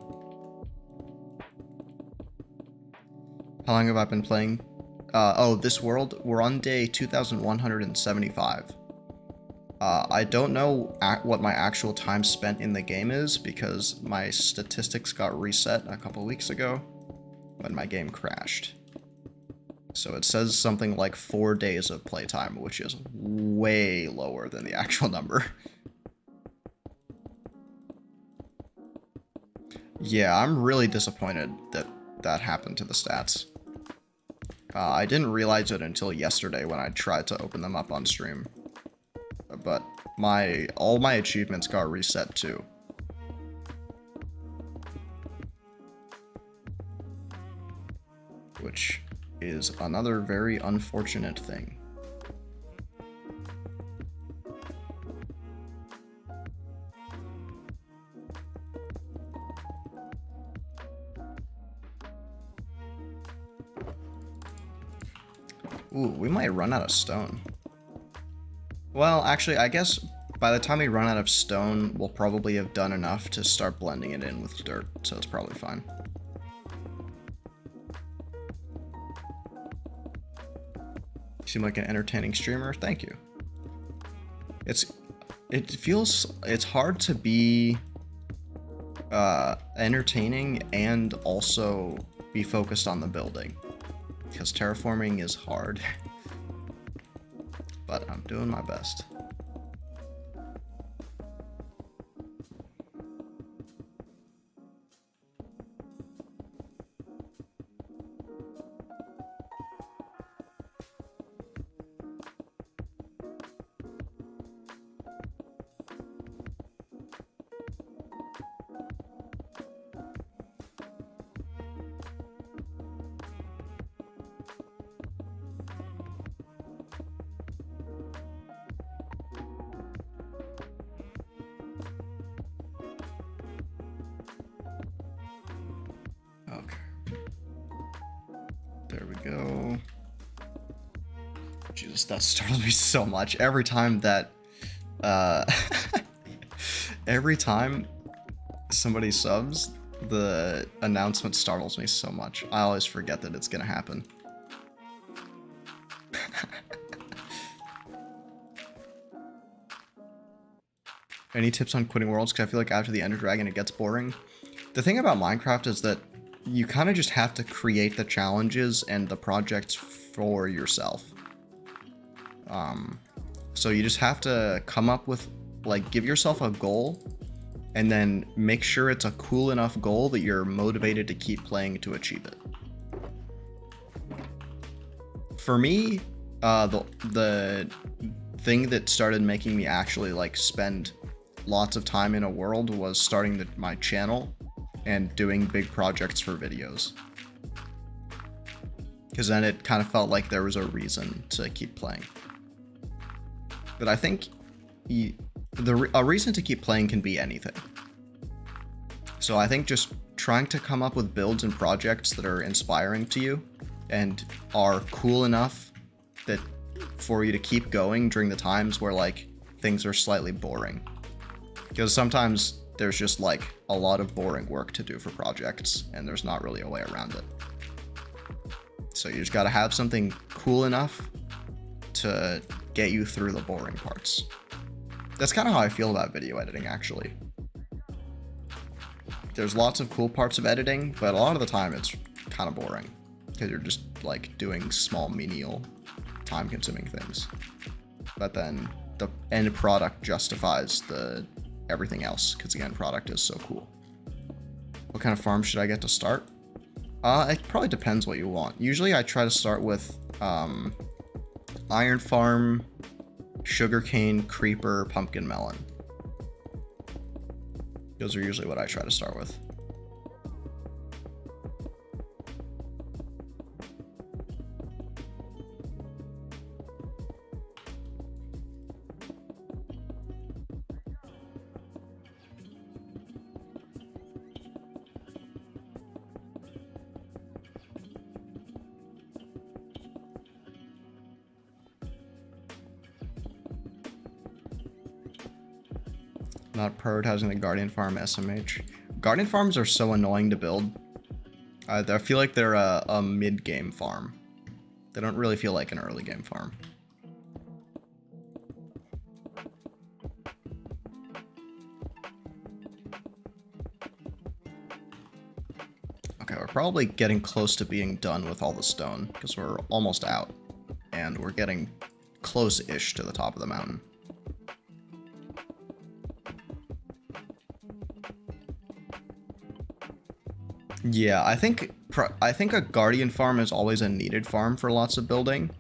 How long have I been playing? Oh, this world, we're on day 2175. I don't know what my actual time spent in the game is, because my statistics got reset a couple weeks ago when my game crashed. So it says something like 4 days of playtime, which is way lower than the actual number. Yeah, I'm really disappointed that that happened to the stats. I didn't realize it until yesterday when I tried to open them up on stream. But all my achievements got reset too. Which is another very unfortunate thing. Ooh, we might run out of stone. Well, actually, I guess by the time we run out of stone, we'll probably have done enough to start blending it in with dirt, so it's probably fine. You seem like an entertaining streamer. Thank you. It's hard to be entertaining and also be focused on the building, because terraforming is hard. But I'm doing my best. Okay. There we go. Jesus, that startled me so much. Every time that, every time somebody subs, the announcement startles me so much. I always forget that it's gonna happen. Any tips on quitting worlds? Because I feel like after the Ender Dragon, it gets boring. The thing about Minecraft is that you kind of just have to create the challenges and the projects for yourself. So you just have to come up with, like, give yourself a goal and then make sure it's a cool enough goal that you're motivated to keep playing to achieve it. For me, the thing that started making me actually like spend lots of time in a world was starting my channel and doing big projects for videos. Because then it kind of felt like there was a reason to keep playing. But I think a reason to keep playing can be anything. So I think just trying to come up with builds and projects that are inspiring to you and are cool enough that for you to keep going during the times where like things are slightly boring. Because sometimes there's just like a lot of boring work to do for projects and there's not really a way around it. So you just gotta have something cool enough to get you through the boring parts. That's kind of how I feel about video editing, actually. There's lots of cool parts of editing, but a lot of the time it's kind of boring because you're just like doing small, menial, time-consuming things. But then the end product justifies everything else because the end product is so cool. What kind of farm should I get to start? It probably depends what you want. Usually I try to start with iron farm, sugarcane, creeper, pumpkin, melon. Those are usually what I try to start with. Not prioritizing the Guardian Farm SMH. Guardian Farms are so annoying to build. I feel like they're a mid-game farm. They don't really feel like an early game farm. Okay, we're probably getting close to being done with all the stone, because we're almost out. And we're getting close-ish to the top of the mountain. Yeah, I think a Guardian farm is always a needed farm for lots of building.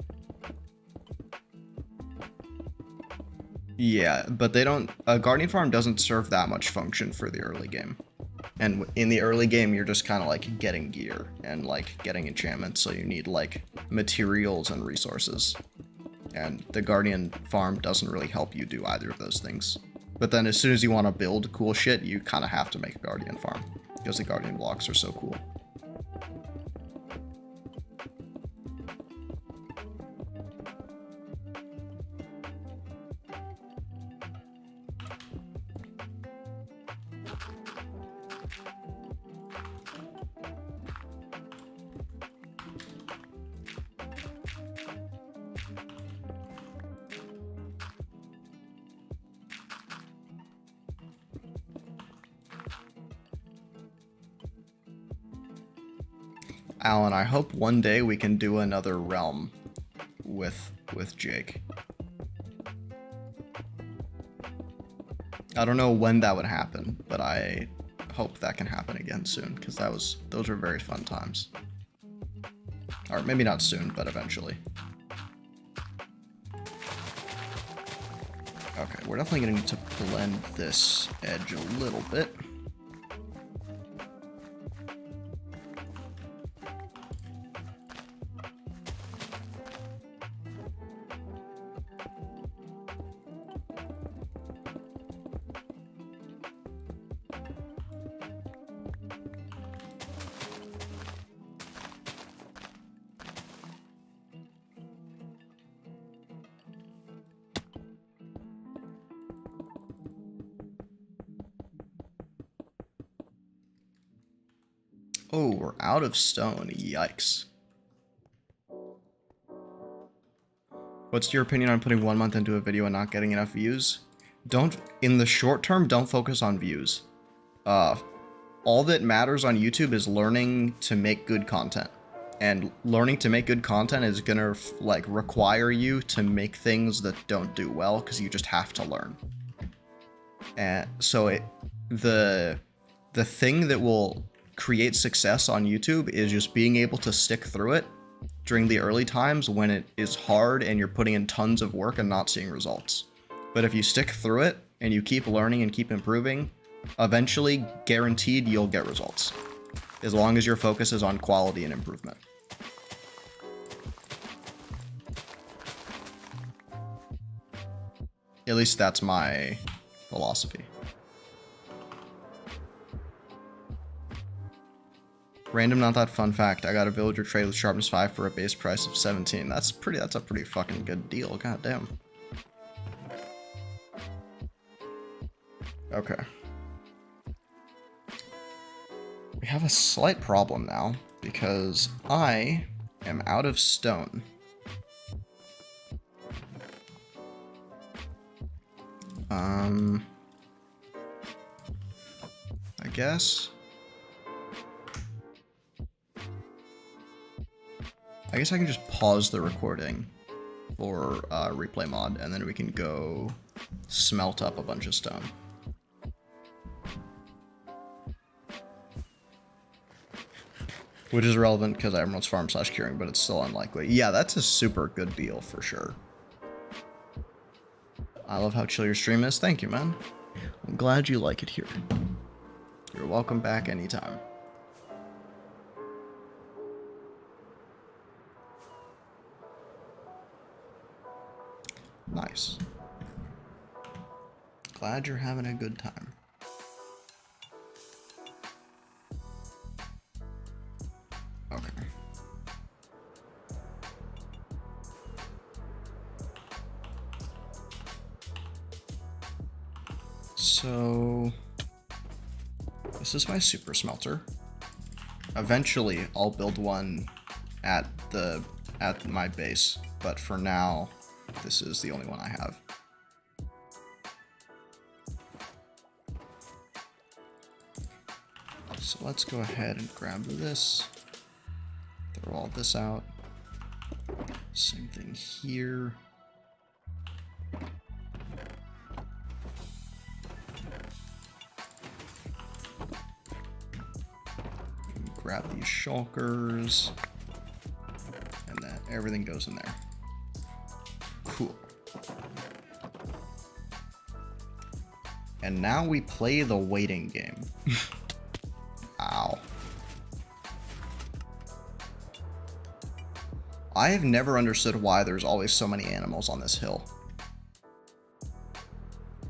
Yeah, but a Guardian farm doesn't serve that much function for the early game. And in the early game, you're just kind of like getting gear and like getting enchantments, so you need like materials and resources. And the Guardian farm doesn't really help you do either of those things. But then as soon as you want to build cool shit, you kind of have to make a Guardian farm. Because the Guardian blocks are so cool. Alan, I hope one day we can do another realm with Jake. I don't know when that would happen, but I hope that can happen again soon, because those were very fun times. Or maybe not soon, but eventually. Okay, we're definitely gonna need to blend this edge a little bit. Oh, we're out of stone. Yikes. What's your opinion on putting 1 month into a video and not getting enough views? In the short term, don't focus on views. All that matters on YouTube is learning to make good content. And learning to make good content is gonna like require you to make things that don't do well because you just have to learn. And so the thing that will create success on YouTube is just being able to stick through it during the early times when it is hard and you're putting in tons of work and not seeing results. But if you stick through it and you keep learning and keep improving, eventually, guaranteed, you'll get results. As long as your focus is on quality and improvement. At least that's my philosophy. Random, not that fun fact. I got a villager trade with sharpness 5 for a base price of 17. That's a pretty fucking good deal. God damn. Okay. We have a slight problem now because I am out of stone. I guess I can just pause the recording for replay mod, and then we can go smelt up a bunch of stone. Which is relevant because Emerald's Farm / curing, but it's still unlikely. Yeah, that's a super good deal for sure. I love how chill your stream is. Thank you, man. I'm glad you like it here. You're welcome back anytime. Nice. Glad you're having a good time. Okay. So this is my super smelter. Eventually I'll build one at my base, but for now this is the only one I have. So let's go ahead and grab this, throw all this out. Same thing here. Grab these shulkers, and then everything goes in there. Cool. And now we play the waiting game. Ow. I have never understood why there's always so many animals on this hill.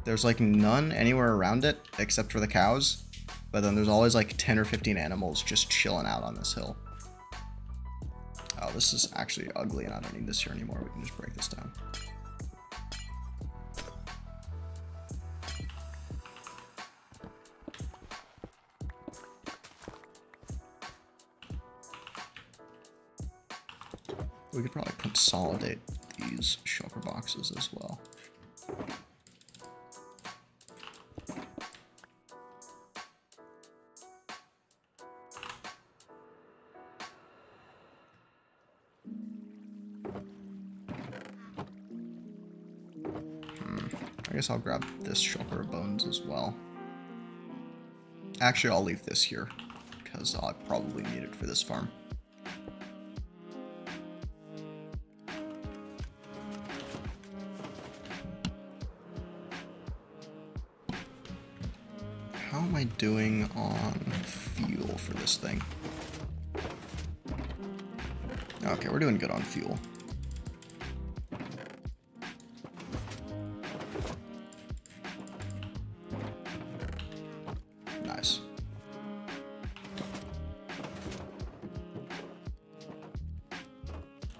There's like none anywhere around it except for the cows, but then there's always like 10 or 15 animals just chilling out on this hill. Oh, this is actually ugly and I don't need this here anymore. We can just break this down. We could probably consolidate these shulker boxes as well. I guess I'll grab this shulker of bones as well. Actually, I'll leave this here because I'll probably need it for this farm. How am I doing on fuel for this thing? Okay, we're doing good on fuel. Nice.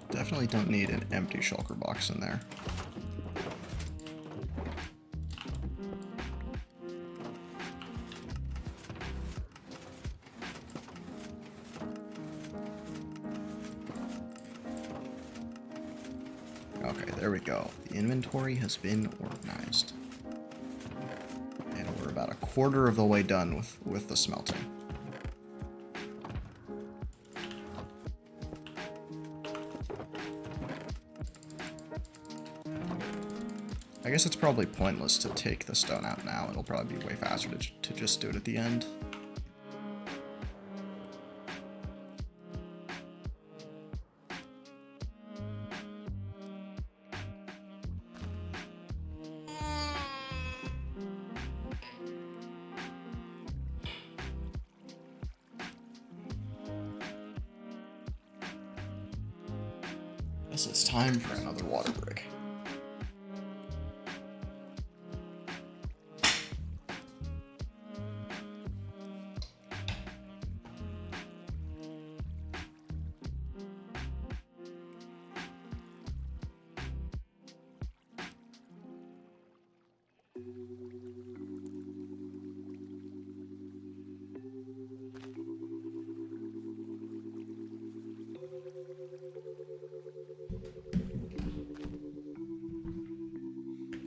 Definitely don't need an empty shulker box in there. Okay, there we go. The inventory has been organized. And we're about a quarter of the way done with the smelting. I guess it's probably pointless to take the stone out now. It'll probably be way faster to just do it at the end. Guess it's time for another water break.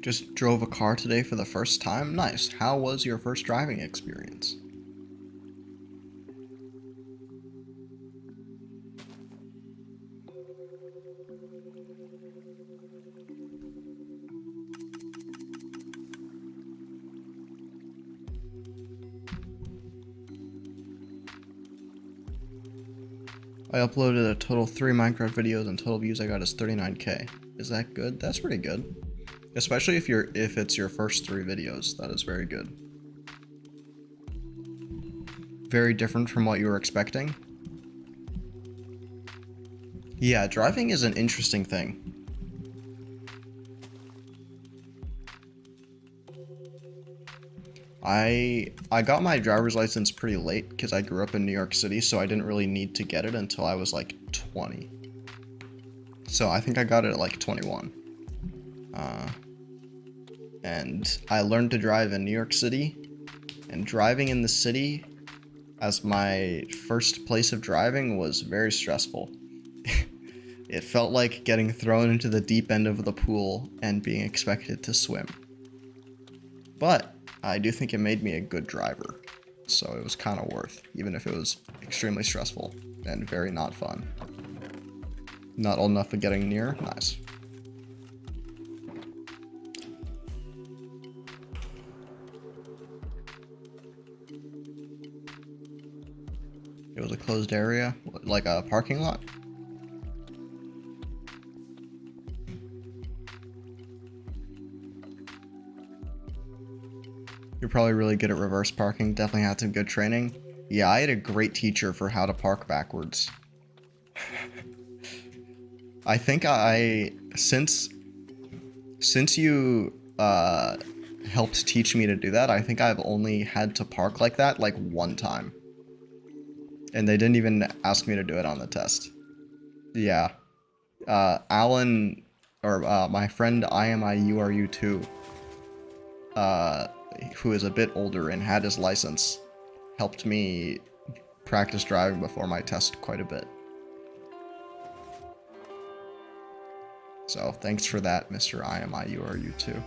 Just drove a car today for the first time? Nice. How was your first driving experience? I uploaded a total 3 Minecraft videos and total views I got is 39k. Is that good? That's pretty good. Especially if it's your first 3 videos. That is very good. Very different from what you were expecting. Yeah, driving is an interesting thing. I got my driver's license pretty late because I grew up in New York City, so I didn't really need to get it until I was like 20. So I think I got it at like 21. And I learned to drive in New York City, and driving in the city as my first place of driving was very stressful. It felt like getting thrown into the deep end of the pool and being expected to swim. But I do think it made me a good driver, so it was kind of worth, even if it was extremely stressful and very not fun. Not old enough for getting near? Nice. It was a closed area, like a parking lot? You're probably really good at reverse parking, definitely had some good training. Yeah, I had a great teacher for how to park backwards. I think since you helped teach me to do that, I think I've only had to park like that like 1 time. And they didn't even ask me to do it on the test. Yeah. Alan, or my friend IMIURU2, who is a bit older and had his license, helped me practice driving before my test quite a bit. So thanks for that, Mr. IMIURU2.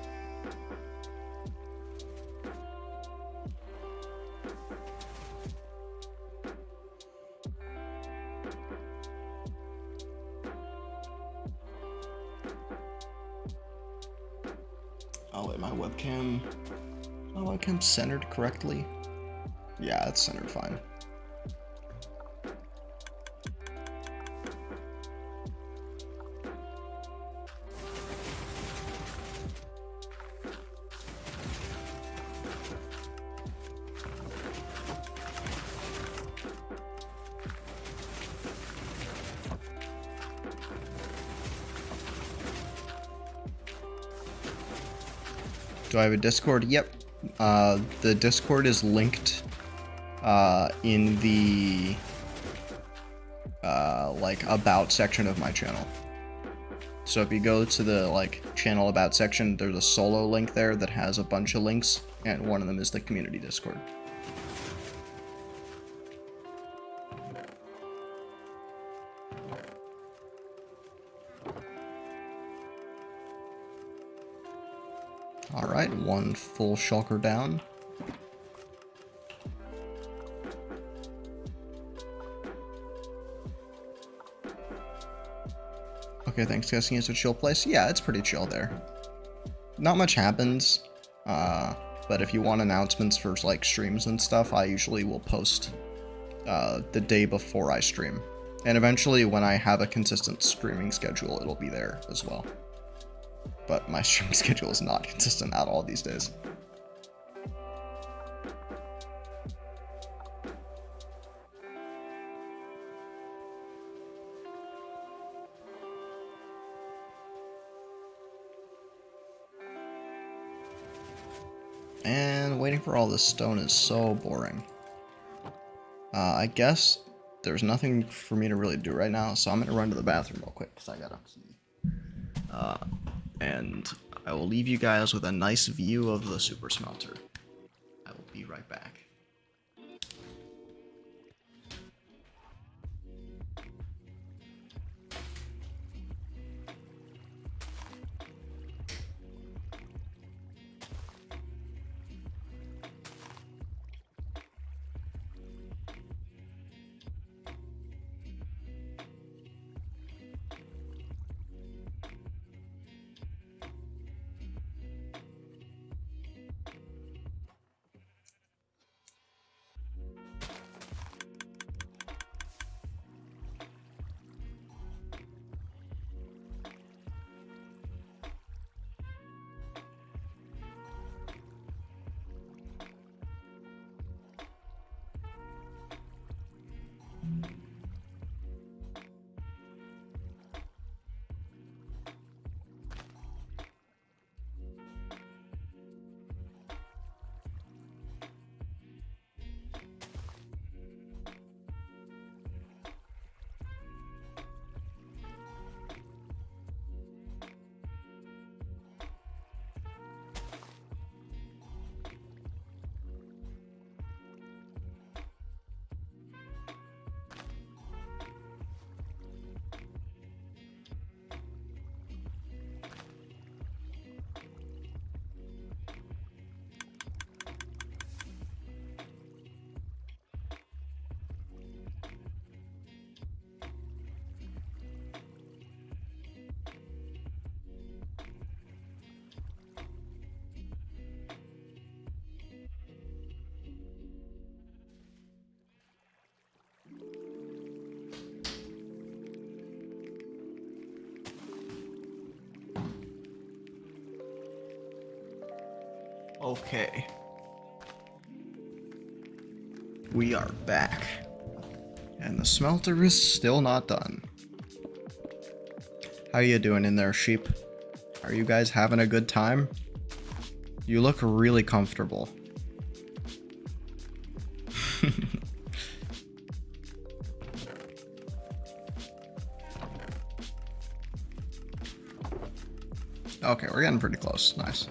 Oh wait, my webcam centered correctly? Yeah, it's centered fine. Do I have a Discord? Yep. The Discord is linked in the like about section of my channel. So if you go to the like channel about section, there's a solo link there that has a bunch of links, and one of them is the community Discord. Alright, 1 full shulker down. Okay, thanks, guessing it's a chill place. Yeah, it's pretty chill there. not much happens, but if you want announcements for like streams and stuff, I usually will post the day before I stream. And eventually when I have a consistent streaming schedule, it'll be there as well. But my streaming schedule is not consistent at all these days. And waiting for all this stone is so boring. I guess there's nothing for me to really do right now, so I'm gonna run to the bathroom real quick because I got a pee. And I will leave you guys with a nice view of the super smelter. I will be right back. Okay. We are back. And the smelter is still not done. How you doing in there, sheep? Are you guys having a good time? You look really comfortable. Okay, we're getting pretty close. Nice.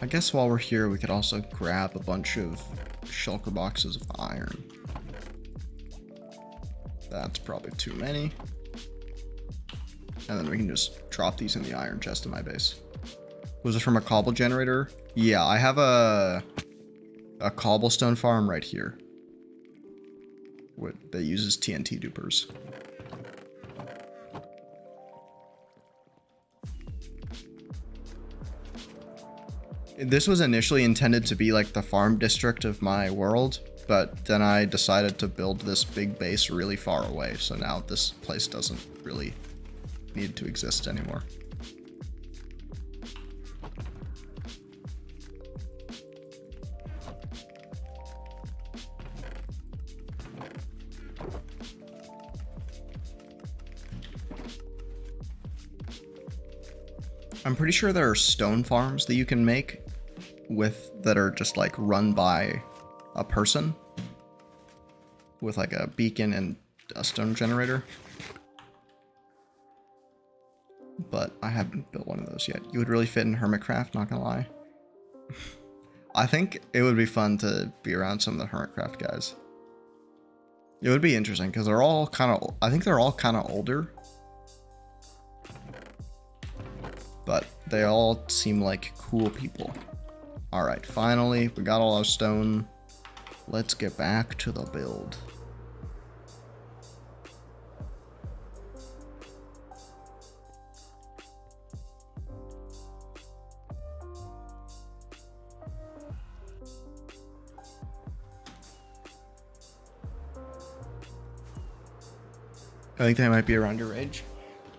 I guess while we're here, we could also grab a bunch of shulker boxes of iron. That's probably too many. And then we can just drop these in the iron chest in my base. Was it from a cobble generator? Yeah, I have a cobblestone farm right here. That uses TNT dupers. This was initially intended to be like the farm district of my world, but then I decided to build this big base really far away, so now this place doesn't really need to exist anymore. I'm pretty sure there are stone farms that you can make that are just like run by a person with like a beacon and a stone generator. But I haven't built one of those yet. You would really fit in Hermitcraft, not gonna lie. I think it would be fun to be around some of the Hermitcraft guys. It would be interesting because they're all kind of, I think they're all kind of older. But They all seem like cool people. Alright, finally, we got all our stone. Let's get back to the build. I think they might be around your age.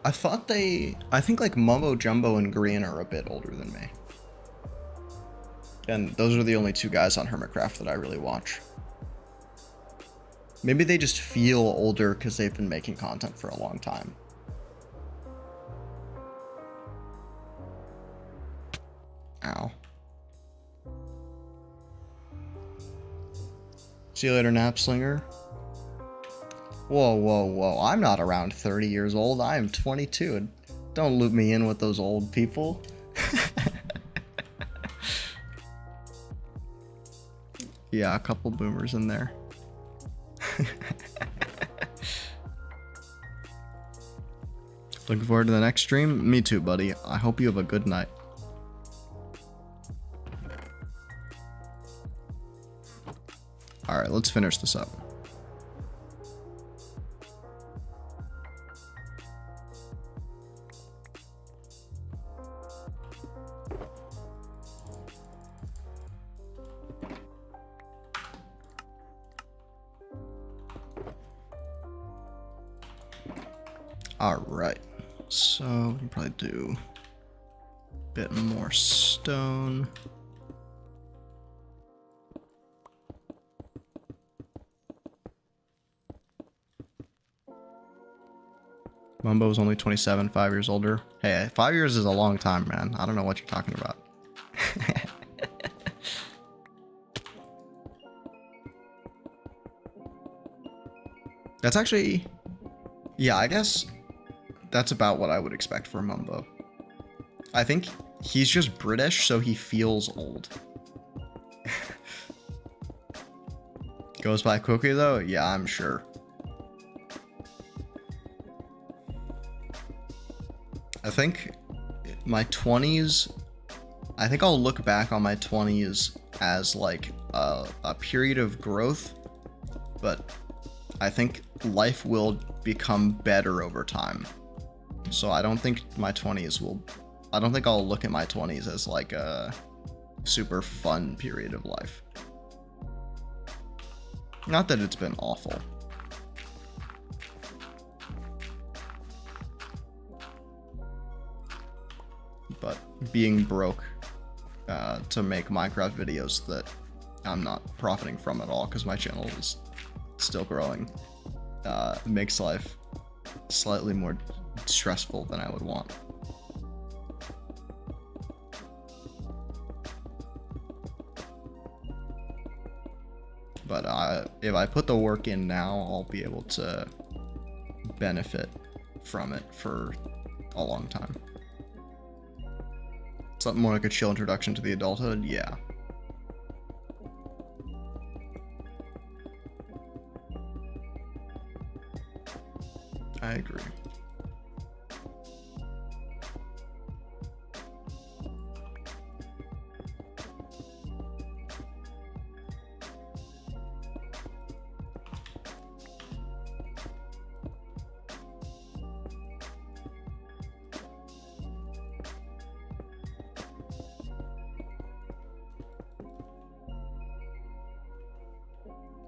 I think like Mumbo Jumbo and Green are a bit older than me. And those are the only two guys on Hermitcraft that I really watch. Maybe they just feel older because they've been making content for a long time. Ow. See you later, Napslinger. Whoa, whoa, whoa. I'm not around 30 years old. I am 22. And don't loop me in with those old people. Yeah, a couple boomers in there. Looking forward to the next stream? Me too, buddy. I hope you have a good night. Alright, let's finish this up. Alright, so we can probably do a bit more stone. Mumbo's only 27, 5 years older. Hey, 5 years is a long time, man. I don't know what you're talking about. That's actually... Yeah, I guess that's about what I would expect for Mumbo. I think he's just British, so he feels old. Goes by quickly, though? Yeah, I'm sure. I think my 20s... I think I'll look back on my 20s as, like, a period of growth, but I think life will become better over time. So I don't think my 20s will... I don't think I'll look at my 20s as, like, a super fun period of life. Not that it's been awful. But being broke to make Minecraft videos that I'm not profiting from at all because my channel is still growing makes life slightly more stressful than I would want. But if I put the work in now, I'll be able to benefit from it for a long time. Something more like a chill introduction to the adulthood, yeah. I agree.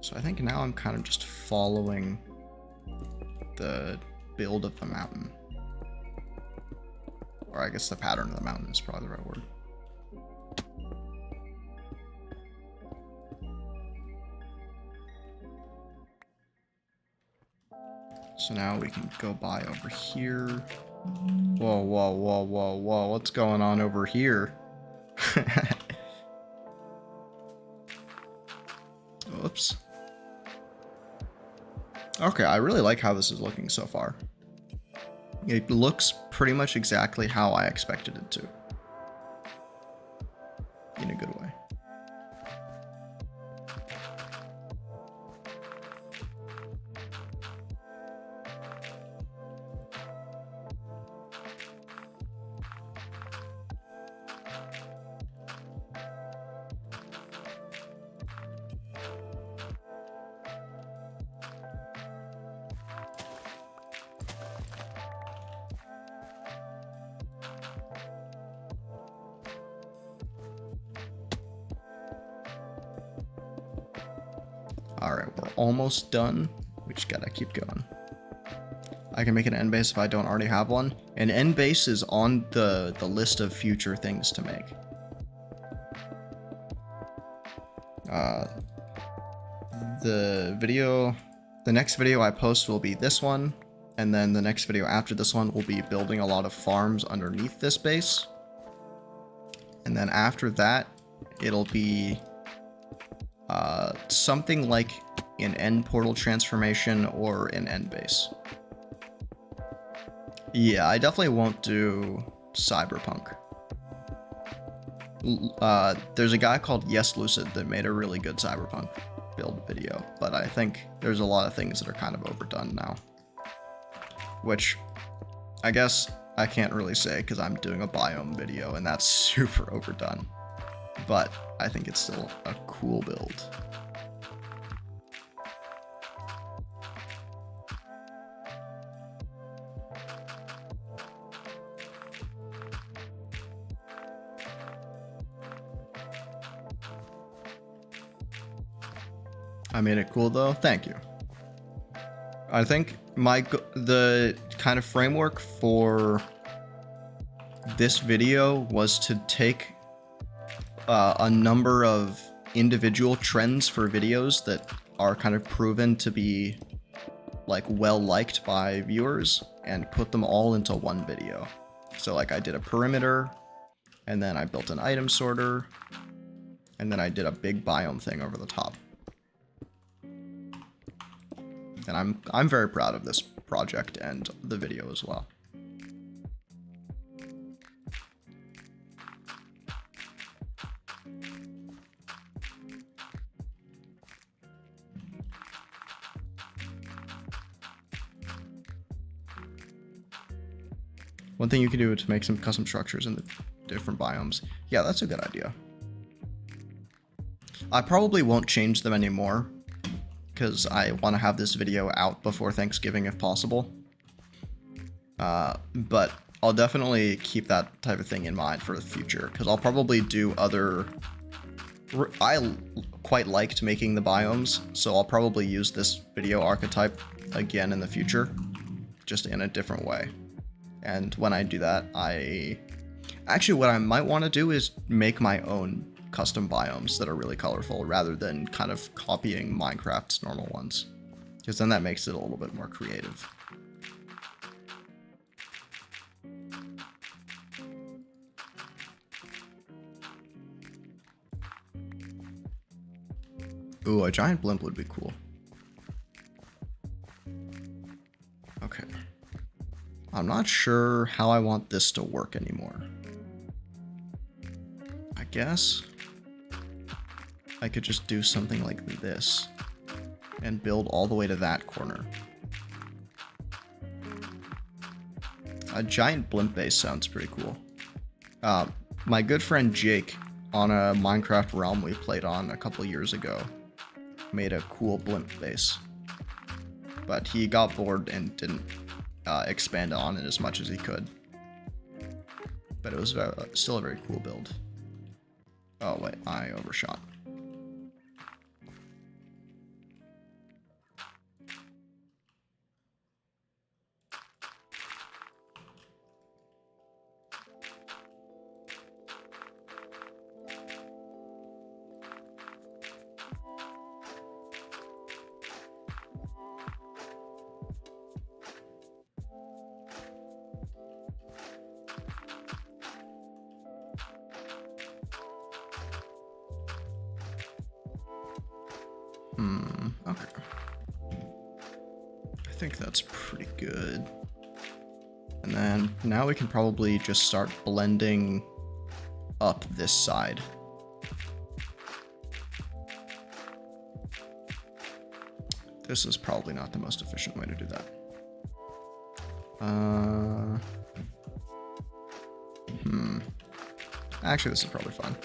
So I think now I'm kind of just following the build of the mountain. Or I guess the pattern of the mountain is probably the right word. So now we can go by over here. Whoa, whoa, whoa, whoa, whoa. What's going on over here? Oops. Okay, I really like how this is looking so far. It looks pretty much exactly how I expected it to. In a good way. Alright, we're almost done. We just gotta keep going. I can make an end base if I don't already have one. An end base is on the list of future things to make. The next video I post will be this one, and then the next video after this one will be building a lot of farms underneath this base. And then after that, it'll be something like an end portal transformation or an end base. Yeah, I definitely won't do Cyberpunk. There's a guy called Yes Lucid that made a really good Cyberpunk build video, but I think there's a lot of things that are kind of overdone now. Which, I guess I can't really say because I'm doing a biome video and that's super overdone. But I think it's still a cool build. I made it cool though. Thank you. I think the kind of framework for this video was to take a number of individual trends for videos that are kind of proven to be like well liked by viewers and put them all into one video. So like I did a perimeter, and then I built an item sorter, and then I did a big biome thing over the top. And I'm very proud of this project and the video as well. One thing you can do is make some custom structures in the different biomes. Yeah, that's a good idea. I probably won't change them anymore, because I want to have this video out before Thanksgiving if possible. But I'll definitely keep that type of thing in mind for the future, because I'll probably do other... I quite liked making the biomes, so I'll probably use this video archetype again in the future, just in a different way. And when I do that, actually what I might want to do is make my own custom biomes that are really colorful rather than kind of copying Minecraft's normal ones, because then that makes it a little bit more creative. Ooh, a giant blimp would be cool. Okay. I'm not sure how I want this to work anymore. I guess I could just do something like this and build all the way to that corner. A giant blimp base sounds pretty cool. My good friend Jake, on a Minecraft realm we played on a couple years ago, made a cool blimp base. But he got bored and didn't expand on it as much as he could. But it was still a very cool build. Oh wait, I overshot. Okay. I think that's pretty good. And then now we can probably just start blending up this side. This is probably not the most efficient way to do that. Actually, this is probably fine.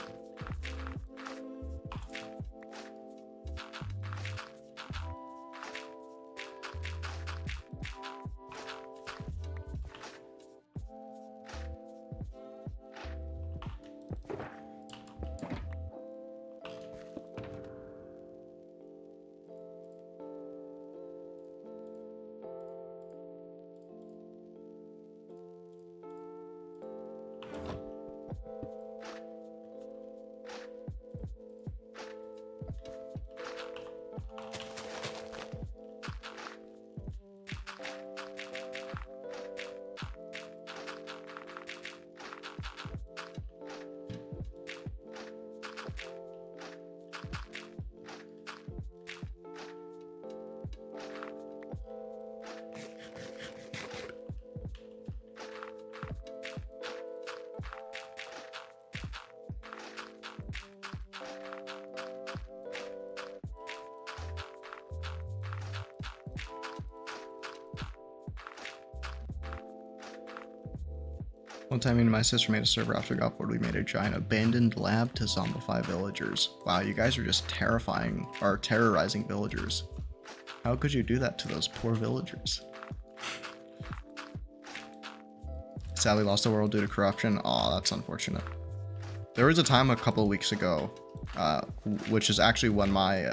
One time me and my sister made a server after we got bored. We made a giant abandoned lab to zombify villagers. Wow, you guys are just terrifying, or terrorizing villagers. How could you do that to those poor villagers? Sadly lost the world due to corruption. Aw, that's unfortunate. There was a time a couple of weeks ago, which is actually when my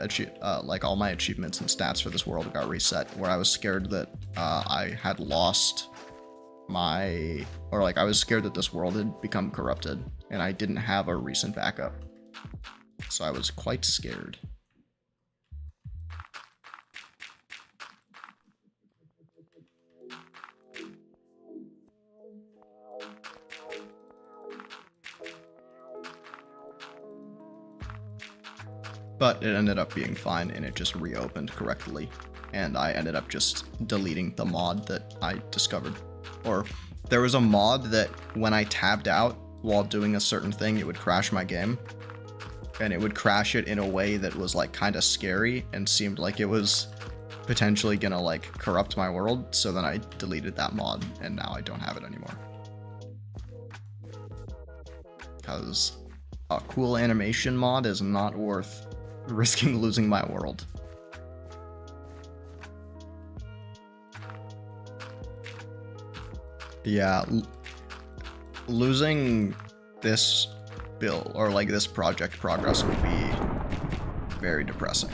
like all my achievements and stats for this world got reset, where I was scared that I had lost my, or like I was scared that this world had become corrupted and I didn't have a recent backup. So I was quite scared. But it ended up being fine and it just reopened correctly. And I ended up just deleting the mod that I discovered. Or there was a mod that when I tabbed out while doing a certain thing, it would crash my game. And it would crash it in a way that was like kind of scary and seemed like it was potentially gonna like corrupt my world. So then I deleted that mod and now I don't have it anymore. Because a cool animation mod is not worth risking losing my world. Yeah, losing this build or like this project progress would be very depressing.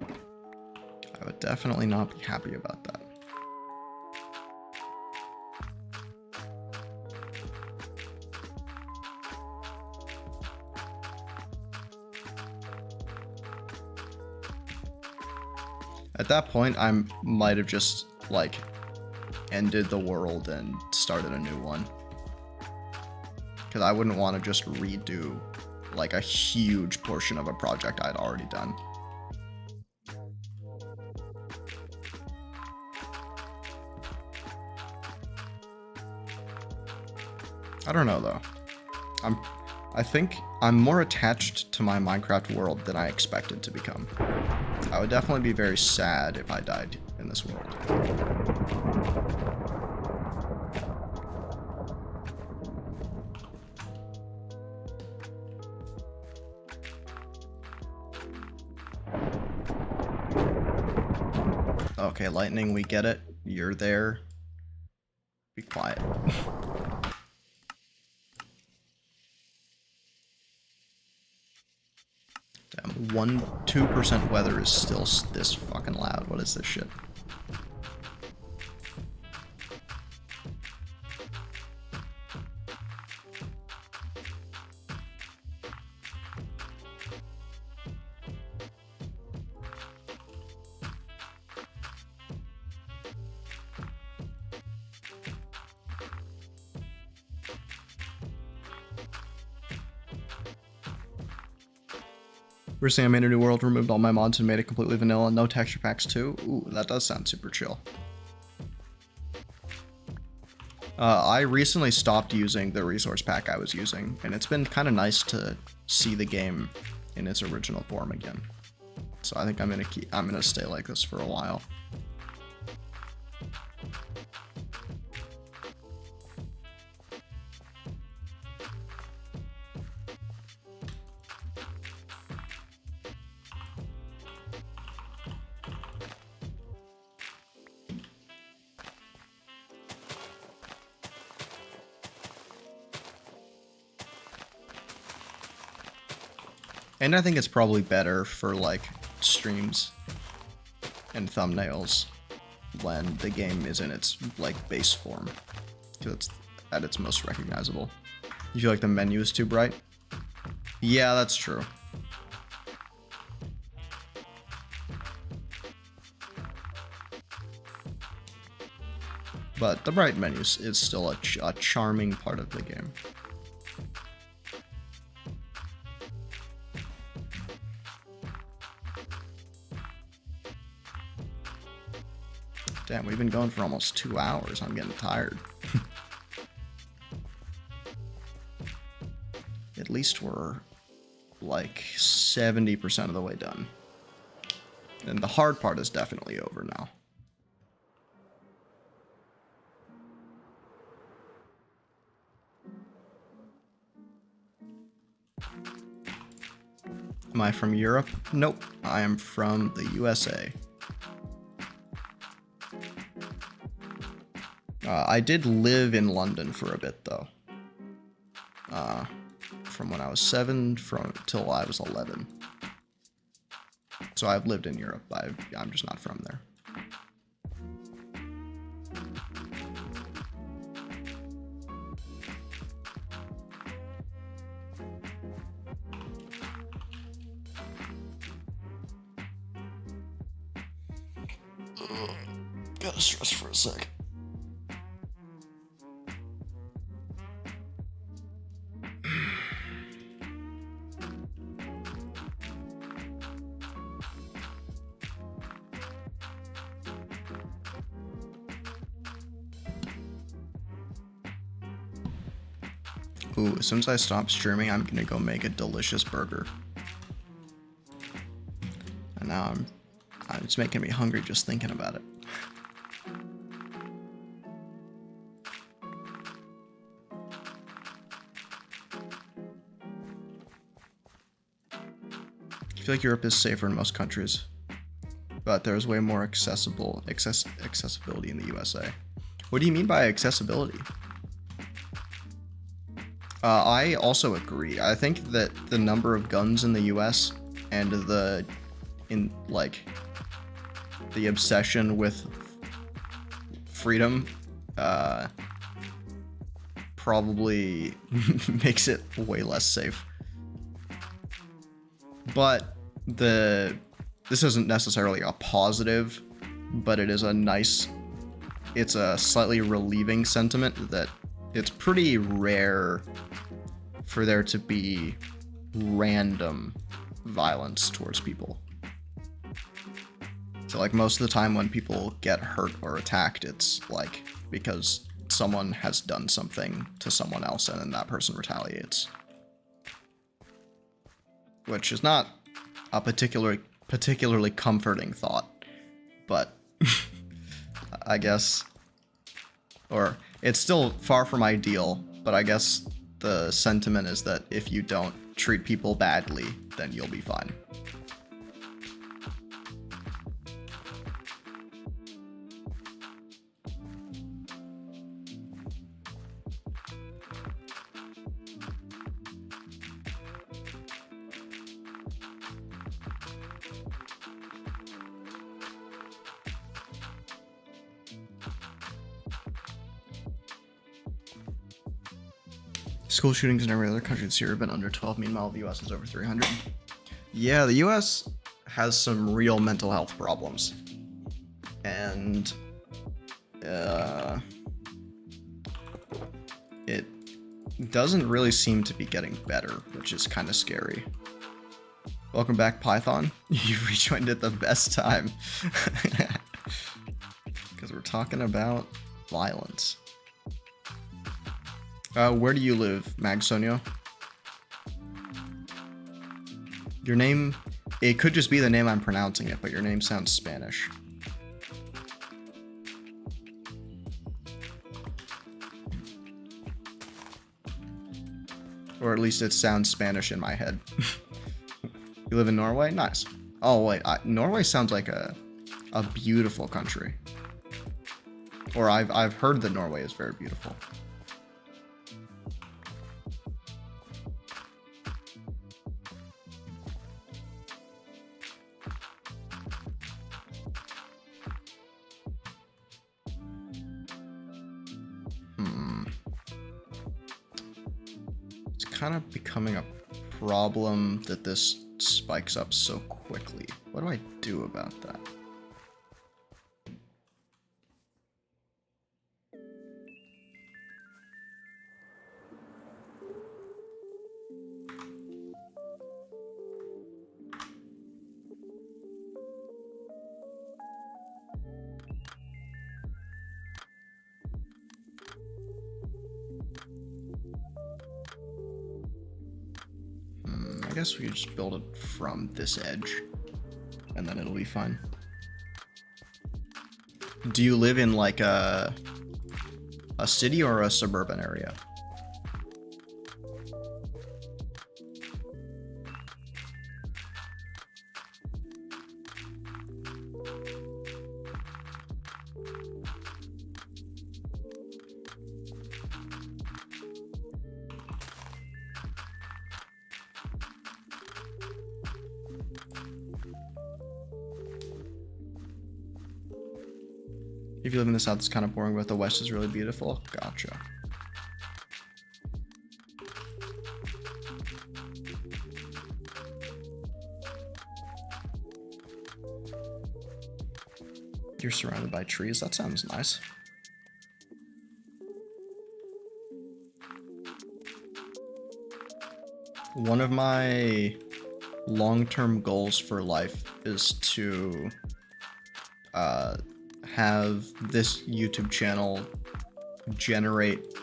I would definitely not be happy about that. At that point, I might have just, like, ended the world and started a new one. Because I wouldn't want to just redo, like, a huge portion of a project I'd already done. I don't know, though. I think I'm more attached to my Minecraft world than I expected to become. I would definitely be very sad if I died in this world. Okay, lightning, we get it. You're there. Be quiet. Damn, 2% weather is still this fucking loud. What is this shit? We're saying I made a new world, removed all my mods, and made it completely vanilla. No texture packs too. Ooh, that does sound super chill. I recently stopped using the resource pack I was using, and it's been kind of nice to see the game in its original form again. So I think I'm gonna stay like this for a while. And I think it's probably better for like streams and thumbnails when the game is in its like base form, because it's at its most recognizable. You feel like the menu is too bright? Yeah, that's true. But the bright menu is still a charming part of the game. Damn, we've been going for almost 2 hours. I'm getting tired. At least we're like 70% of the way done. And the hard part is definitely over now. Am I from Europe? Nope, I am from the USA. I did live in London for a bit, though. From when I was 7 till I was 11. So I've lived in Europe. I'm just not from there. Gotta stress for a sec. Ooh, as soon as I stop streaming, I'm gonna go make a delicious burger. And now it's making me hungry just thinking about it. I feel like Europe is safer in most countries, but there's way more accessibility in the USA. What do you mean by accessibility? I also agree. I think that the number of guns in the US and the obsession with freedom probably makes it way less safe. But this isn't necessarily a positive, but it is it's a slightly relieving sentiment that it's pretty rare for there to be random violence towards people. So like most of the time when people get hurt or attacked, it's like because someone has done something to someone else and then that person retaliates. Which is not a particularly comforting thought, but I guess, or it's still far from ideal, but I guess the sentiment is that if you don't treat people badly, then you'll be fine. School shootings in every other country this year have been under 12. Meanwhile, the US is over 300. Yeah, the US has some real mental health problems. And it doesn't really seem to be getting better, which is kind of scary. Welcome back, Python. You rejoined at the best time. Because we're talking about violence. Where do you live, Magsonio? Your name, it could just be the name I'm pronouncing it, but your name sounds Spanish. Or at least it sounds Spanish in my head. You live in Norway? Nice. Oh wait, Norway sounds like a beautiful country. Or I've heard that Norway is very beautiful. It's kind of becoming a problem that this spikes up so quickly. What do I do about that? I guess we could just build it from this edge and then it'll be fine. Do you live in like a city or a suburban area? If you live in the south, it's kind of boring, but the west is really beautiful. Gotcha. You're surrounded by trees. That sounds nice. One of my long-term goals for life is to have this YouTube channel generate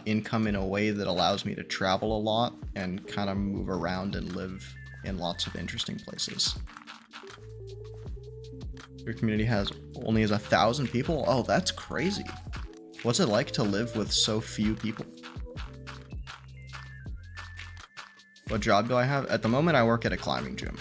income in a way that allows me to travel a lot and kind of move around and live in lots of interesting places. Your community only has 1,000 people? Oh, that's crazy. What's it like to live with so few people? What job do I have? At the moment, I work at a climbing gym.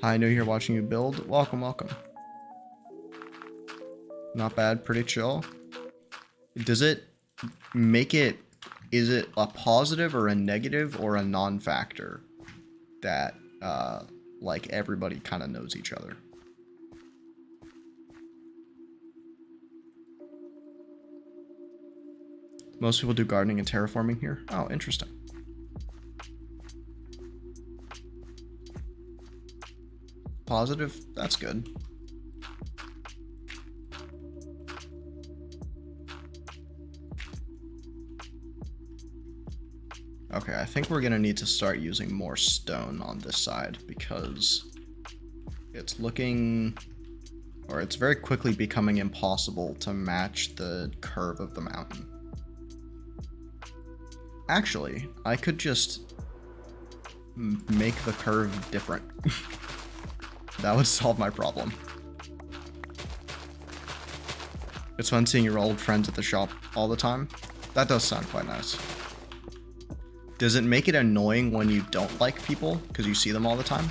Hi, I know you're watching you build. Welcome, welcome. Not bad, pretty chill. Does it make it, is it a positive or a negative or a non-factor that like everybody kind of knows each other? Most people do gardening and terraforming here. Oh, interesting. Positive, that's good. Okay, I think we're gonna need to start using more stone on this side because it's looking, or it's very quickly becoming impossible to match the curve of the mountain. Actually, I could just make the curve different. That would solve my problem. It's fun seeing your old friends at the shop all the time. That does sound quite nice. Does it make it annoying when you don't like people because you see them all the time?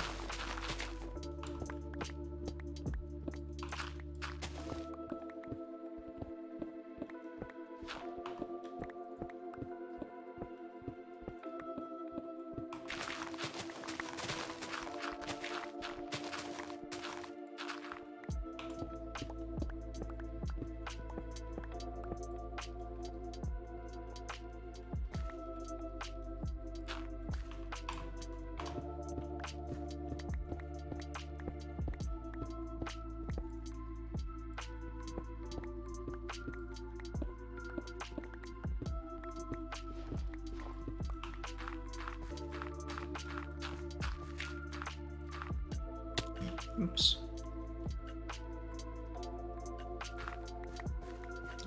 Oops.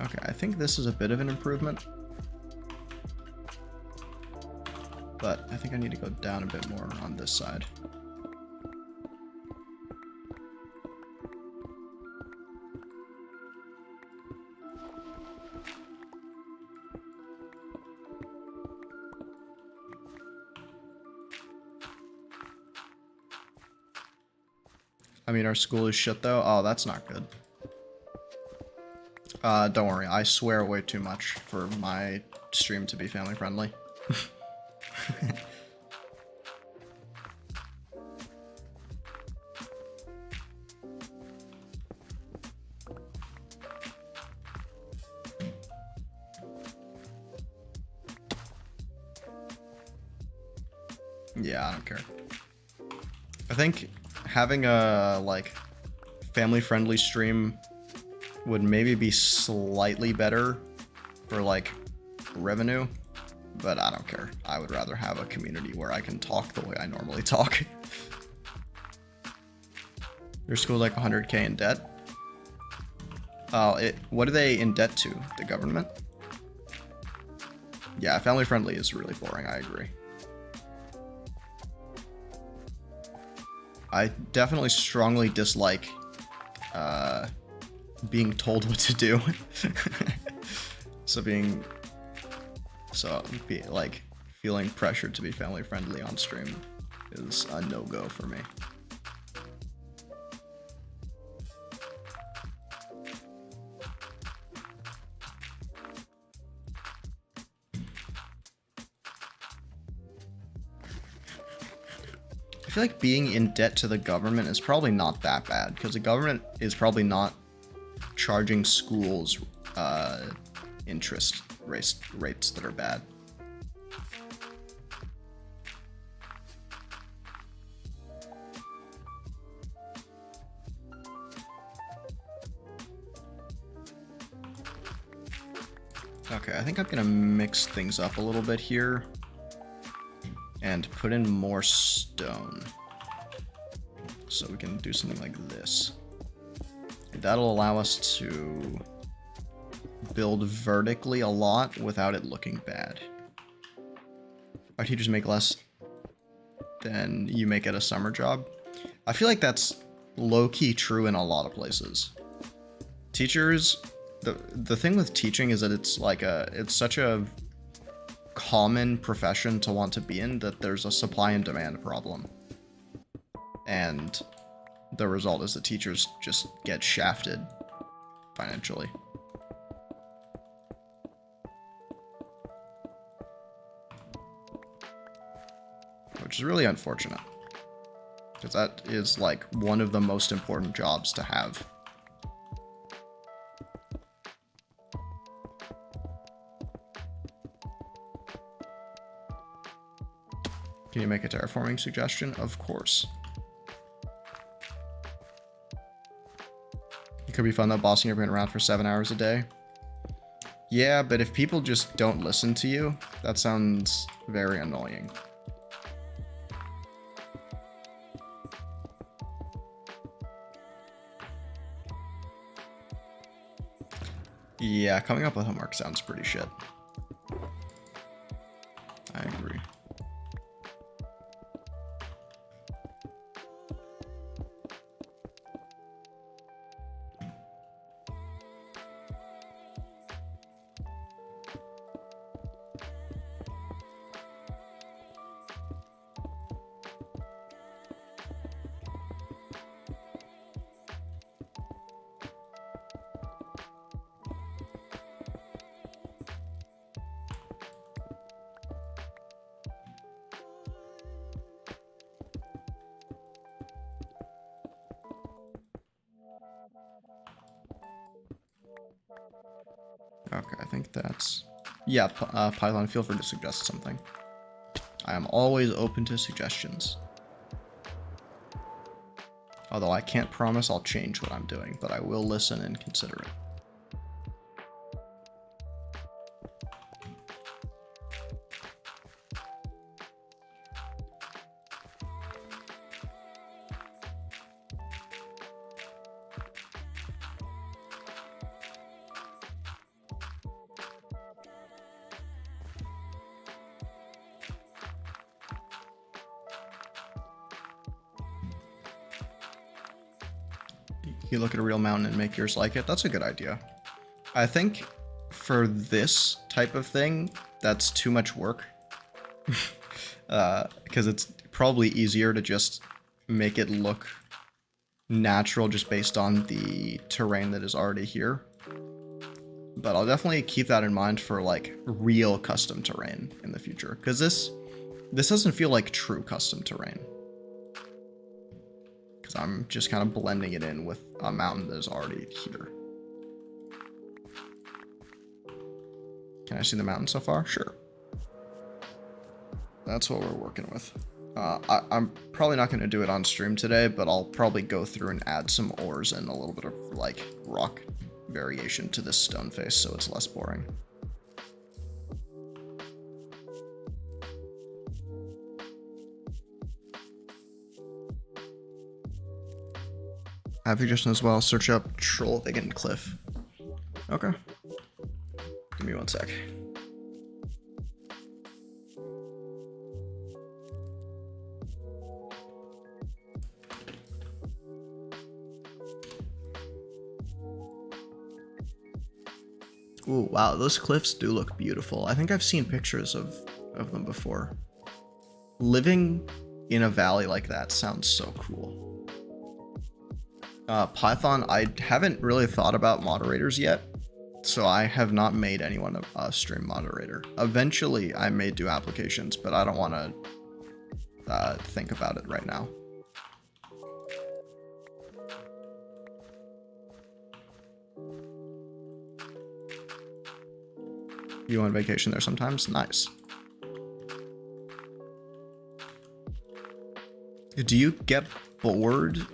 Okay, I think this is a bit of an improvement. But I think I need to go down a bit more on this side. I mean, our school is shut though. Oh, that's not good. Don't worry. I swear way too much for my stream to be family friendly. Yeah, I don't care. I think having a, like, family-friendly stream would maybe be slightly better for, like, revenue, but I don't care. I would rather have a community where I can talk the way I normally talk. Your school's like 100K in debt? What are they in debt to? The government? Yeah, family friendly is really boring, I agree. I definitely strongly dislike being told what to do. Like feeling pressured to be family friendly on stream is a no-go for me. I feel like being in debt to the government is probably not that bad, because the government is probably not charging schools interest rates that are bad. Okay, I think I'm gonna mix things up a little bit here and put in more stone so we can do something like this. That'll allow us to build vertically a lot without it looking bad. Our teachers make less than you make at a summer job. I feel like that's low-key true in a lot of places. Teachers, the thing with teaching is that it's such a common profession to want to be in that there's a supply and demand problem. And the result is the teachers just get shafted financially. Which is really unfortunate, because that is like one of the most important jobs to have. Can you make a terraforming suggestion? Of course. It could be fun though, bossing everyone around for 7 hours a day. Yeah, but if people just don't listen to you, that sounds very annoying. Yeah, coming up with homework sounds pretty shit. I agree. Okay, I think that's... Yeah, Python, feel free to suggest something. I am always open to suggestions. Although I can't promise I'll change what I'm doing, but I will listen and consider it. You look at a real mountain and make yours like it. That's a good idea. I think for this type of thing, that's too much work. Because it's probably easier to just make it look natural just based on the terrain that is already here. But I'll definitely keep that in mind for like real custom terrain in the future. Because this doesn't feel like true custom terrain. I'm just kind of blending it in with a mountain that is already here. Can I see the mountain so far? Sure. That's what we're working with. I'm probably not going to do it on stream today, but I'll probably go through and add some ores and a little bit of like rock variation to this stone face so it's less boring. I have a suggestion as well. Search up Troll Vegan Cliff. Okay. Give me 1 sec. Ooh, wow, those cliffs do look beautiful. I think I've seen pictures of them before. Living in a valley like that sounds so cool. Python, I haven't really thought about moderators yet, so I have not made anyone a stream moderator. Eventually, I may do applications, but I don't want to think about it right now. You on vacation there sometimes? Nice. Do you get bored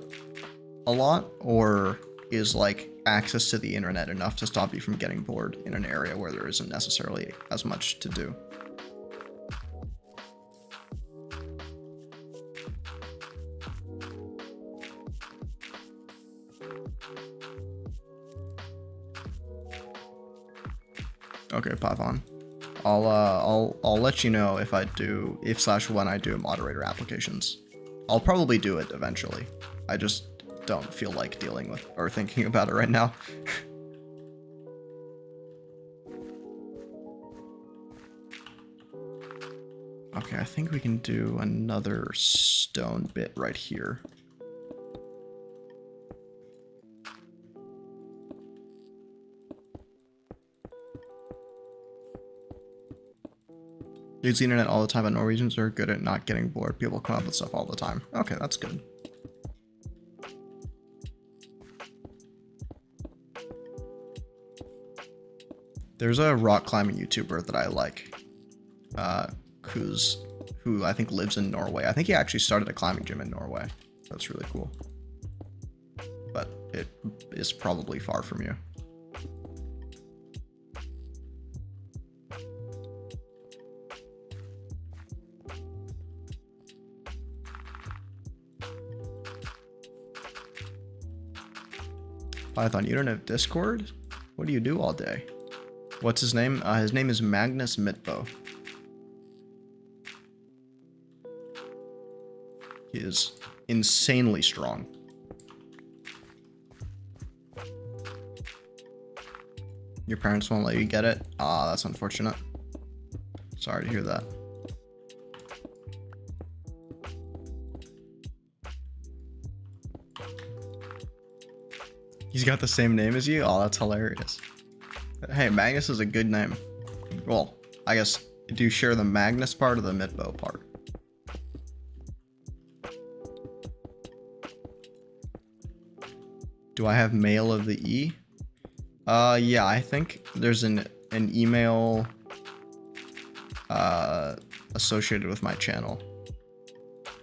a lot, or is like access to the internet enough to stop you from getting bored in an area where there isn't necessarily as much to do? Okay, Python. I'll let you know if when I do moderator applications. I'll probably do it eventually. I just don't feel like dealing with or thinking about it right now. Okay, I think we can do another stone bit right here. Use the internet all the time, but Norwegians are good at not getting bored. People come up with stuff all the time. Okay, that's good. There's a rock climbing YouTuber that I like, who I think lives in Norway. I think he actually started a climbing gym in Norway. That's really cool. But it is probably far from you. Python, you don't have Discord? What do you do all day? What's his name? His name is Magnus Mitbo. He is insanely strong. Your parents won't let you get it? Ah, that's unfortunate. Sorry to hear that. He's got the same name as you? Oh, that's hilarious. Hey, Magnus is a good name. Well, I guess, do you share the Magnus part or the Mitbo part? Do I have mail of the E? Yeah, I think there's an email associated with my channel.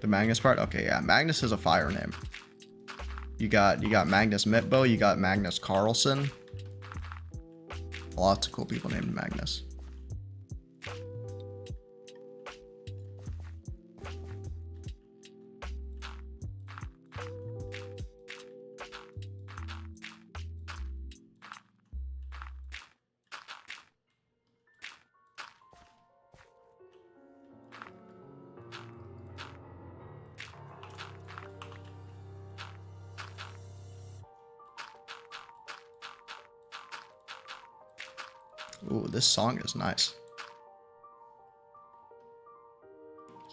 The Magnus part? Okay, yeah, Magnus is a fire name. You got Magnus Mitbo, you got Magnus Carlson. Lots of cool people named Magnus. Ooh, this song is nice.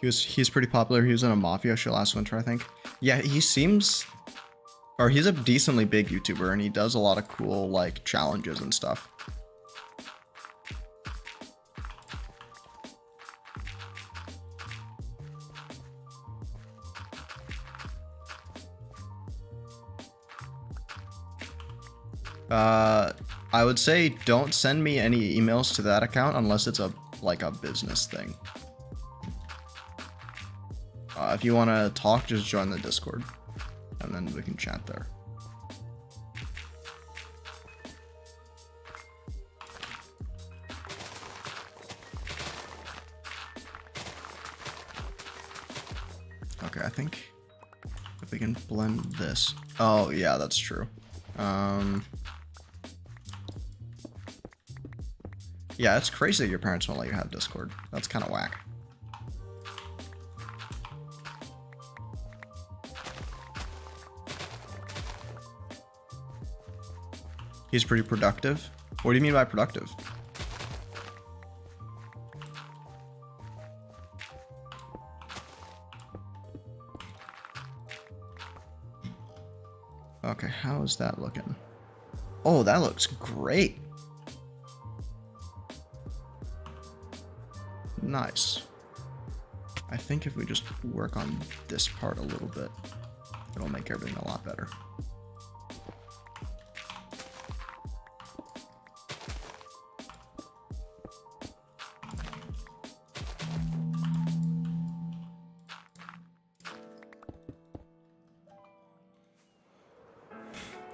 He's pretty popular. He was in a Mafia show last winter, I think. Yeah, he's a decently big YouTuber, and he does a lot of cool, like, challenges and stuff. I would say don't send me any emails to that account unless it's a business thing. If you want to talk, just join the Discord, and then we can chat there. Okay, I think if we can blend this. Oh yeah, that's true. Yeah, it's crazy that your parents won't let you have Discord. That's kind of whack. He's pretty productive. What do you mean by productive? Okay, how is that looking? Oh, that looks great. Nice. I think if we just work on this part a little bit, it'll make everything a lot better.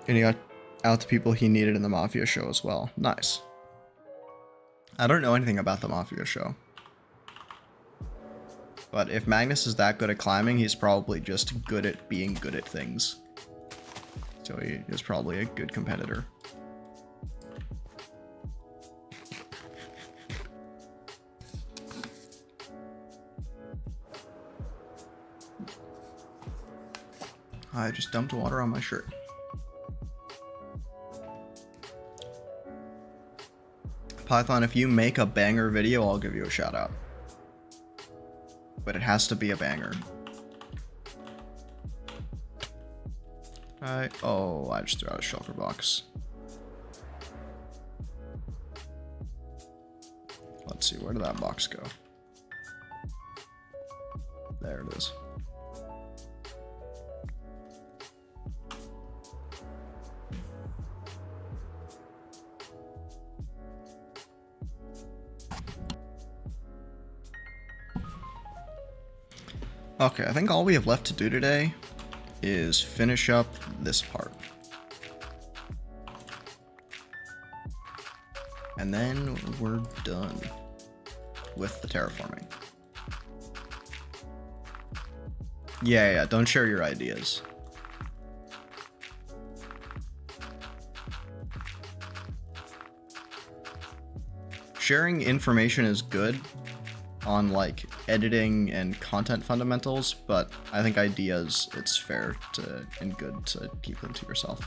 And he got out the people he needed in the Mafia show as well. Nice. I don't know anything about the Mafia show. But if Magnus is that good at climbing, he's probably just good at being good at things. So he is probably a good competitor. I just dumped water on my shirt. Python, if you make a banger video, I'll give you a shout out. But it has to be a banger. Oh, I just threw out a shulker box. Let's see, where did that box go? There it is. Okay, I think all we have left to do today is finish up this part. And then we're done with the terraforming. Yeah, don't share your ideas. Sharing information is good on like editing and content fundamentals, but I think ideas, it's fair to and good to keep them to yourself.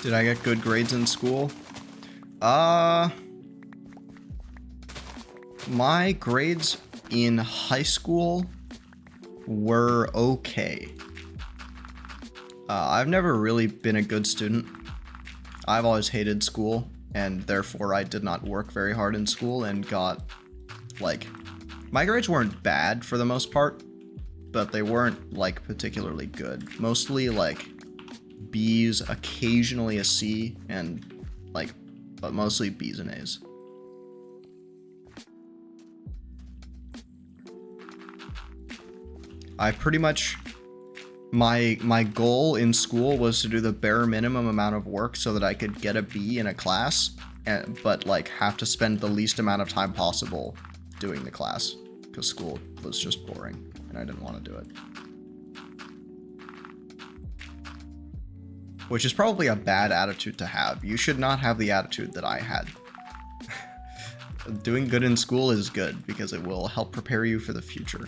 Did I get good grades in school? My grades in high school were okay. I've never really been a good student. I've always hated school, and therefore I did not work very hard in school and got, like, my grades weren't bad for the most part, but they weren't, like, particularly good. Mostly, like, B's, occasionally a C, and like, but mostly B's and A's. I pretty much, my goal in school was to do the bare minimum amount of work so that I could get a B in a class, but like have to spend the least amount of time possible doing the class, because school was just boring and I didn't want to do it. Which is probably a bad attitude to have. You should not have the attitude that I had. Doing good in school is good because it will help prepare you for the future.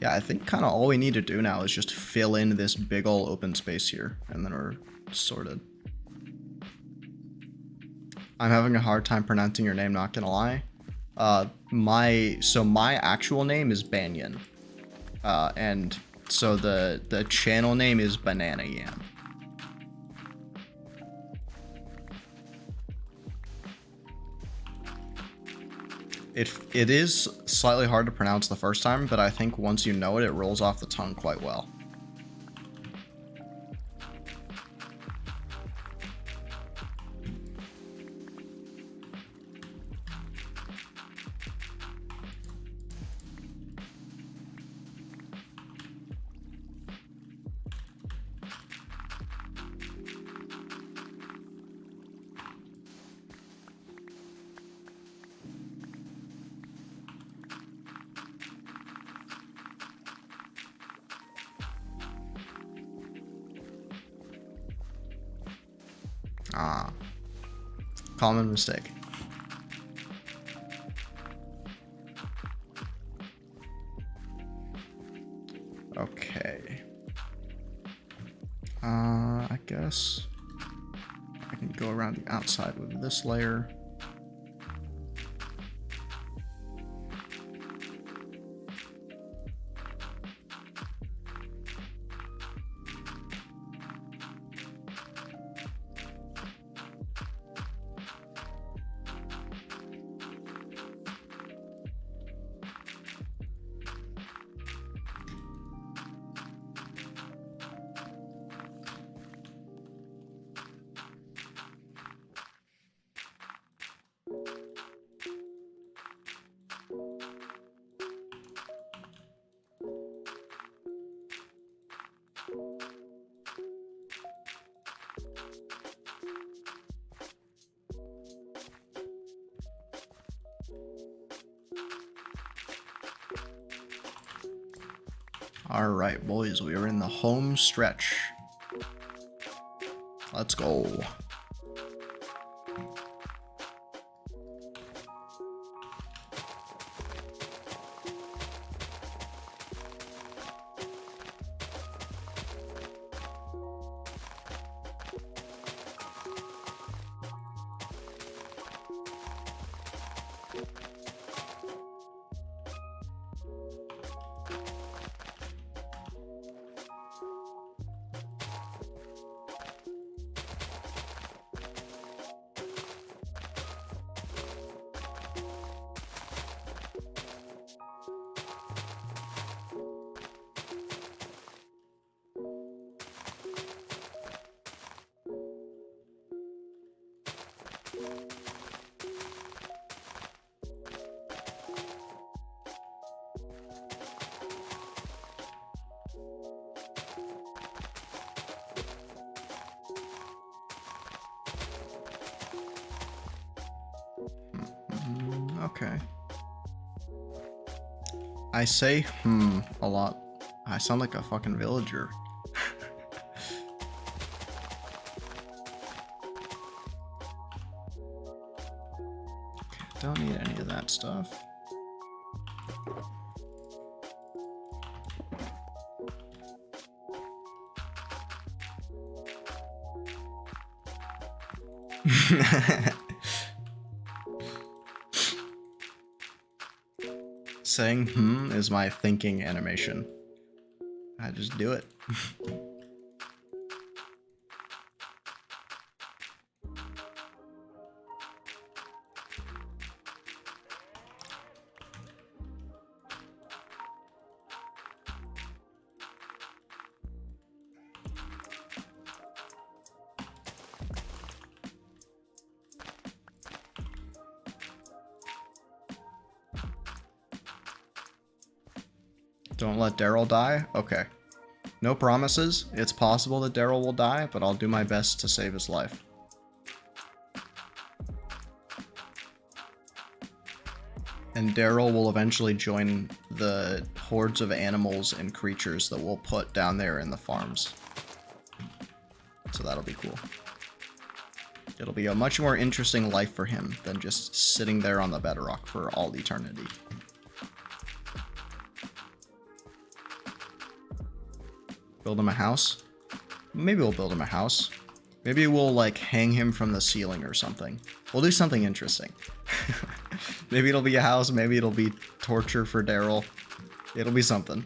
Yeah, I think kind of all we need to do now is just fill in this big ol' open space here, and then we're sorted. I'm having a hard time pronouncing your name, not gonna lie. My actual name is Banyan. And so the channel name is Banana Yam. It is slightly hard to pronounce the first time, but I think once you know it, it rolls off the tongue quite well. Ah, common mistake. Okay. I guess I can go around the outside with this layer. Alright, boys, we are in the home stretch. Let's go. Okay. I say a lot. I sound like a fucking villager. Okay, don't need any of that stuff. Saying is my thinking animation. I just do it. Don't let Daryl die? Okay. No promises. It's possible that Daryl will die, but I'll do my best to save his life. And Daryl will eventually join the hordes of animals and creatures that we'll put down there in the farms. So that'll be cool. It'll be a much more interesting life for him than just sitting there on the bedrock for all eternity. Build him a house? Maybe we'll build him a house. Maybe we'll, like, hang him from the ceiling or something. We'll do something interesting. Maybe it'll be a house, maybe it'll be torture for Daryl. It'll be something.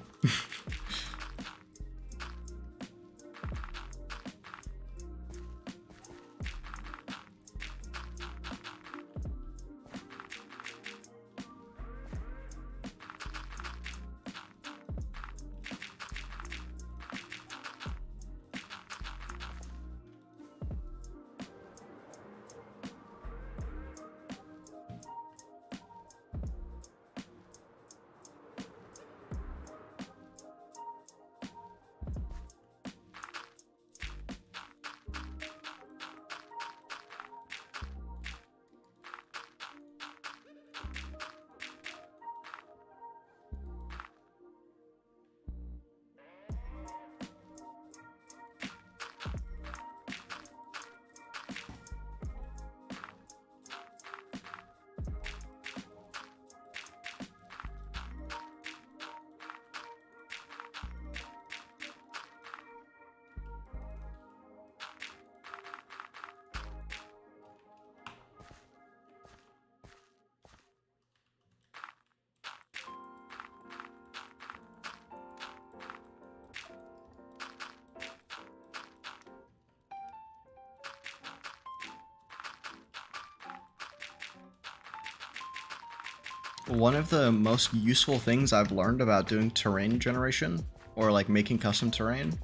One of the most useful things I've learned about doing terrain generation, or like making custom terrain,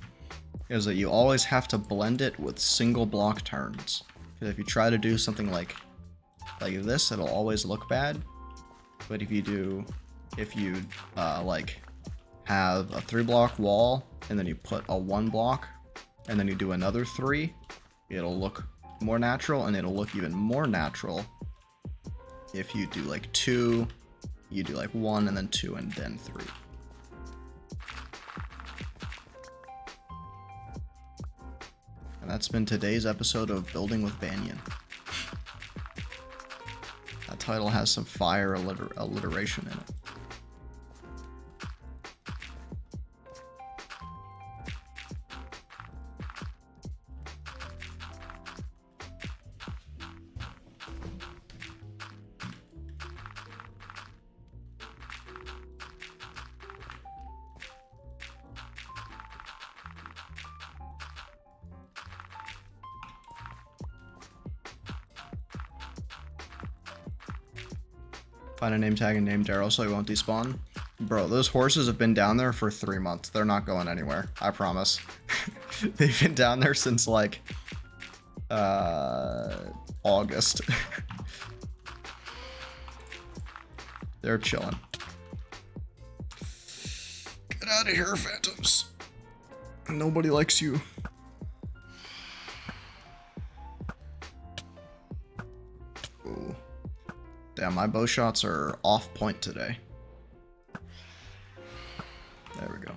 is that you always have to blend it with single block turns. Because if you try to do something like this, it'll always look bad. But if you like have a 3-block wall, and then you put a 1 block, and then you do another 3, it'll look more natural, and it'll look even more natural if you do like 2, you do like 1 and then 2 and then 3. And that's been today's episode of Building with Banyan. That title has some fire alliteration in it. Find a name tag and name Daryl so he won't despawn. Bro, those horses have been down there for 3 months. They're not going anywhere. I promise. They've been down there since like August. They're chilling. Get out of here, phantoms. Nobody likes you. Ooh. Damn, my bow shots are off point today. There we go.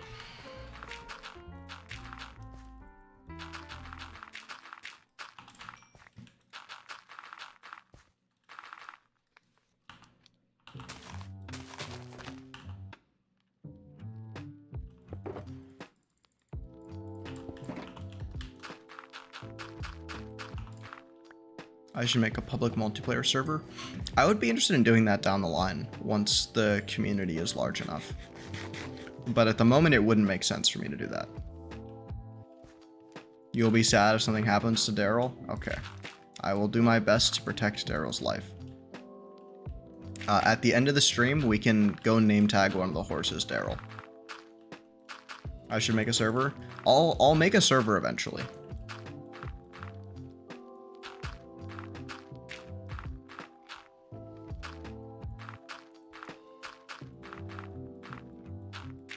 I should make a public multiplayer server. I would be interested in doing that down the line once the community is large enough. But at the moment, it wouldn't make sense for me to do that. You'll be sad if something happens to Daryl? Okay. I will do my best to protect Daryl's life. At the end of the stream, we can go name tag one of the horses Daryl. I should make a server? I'll make a server eventually.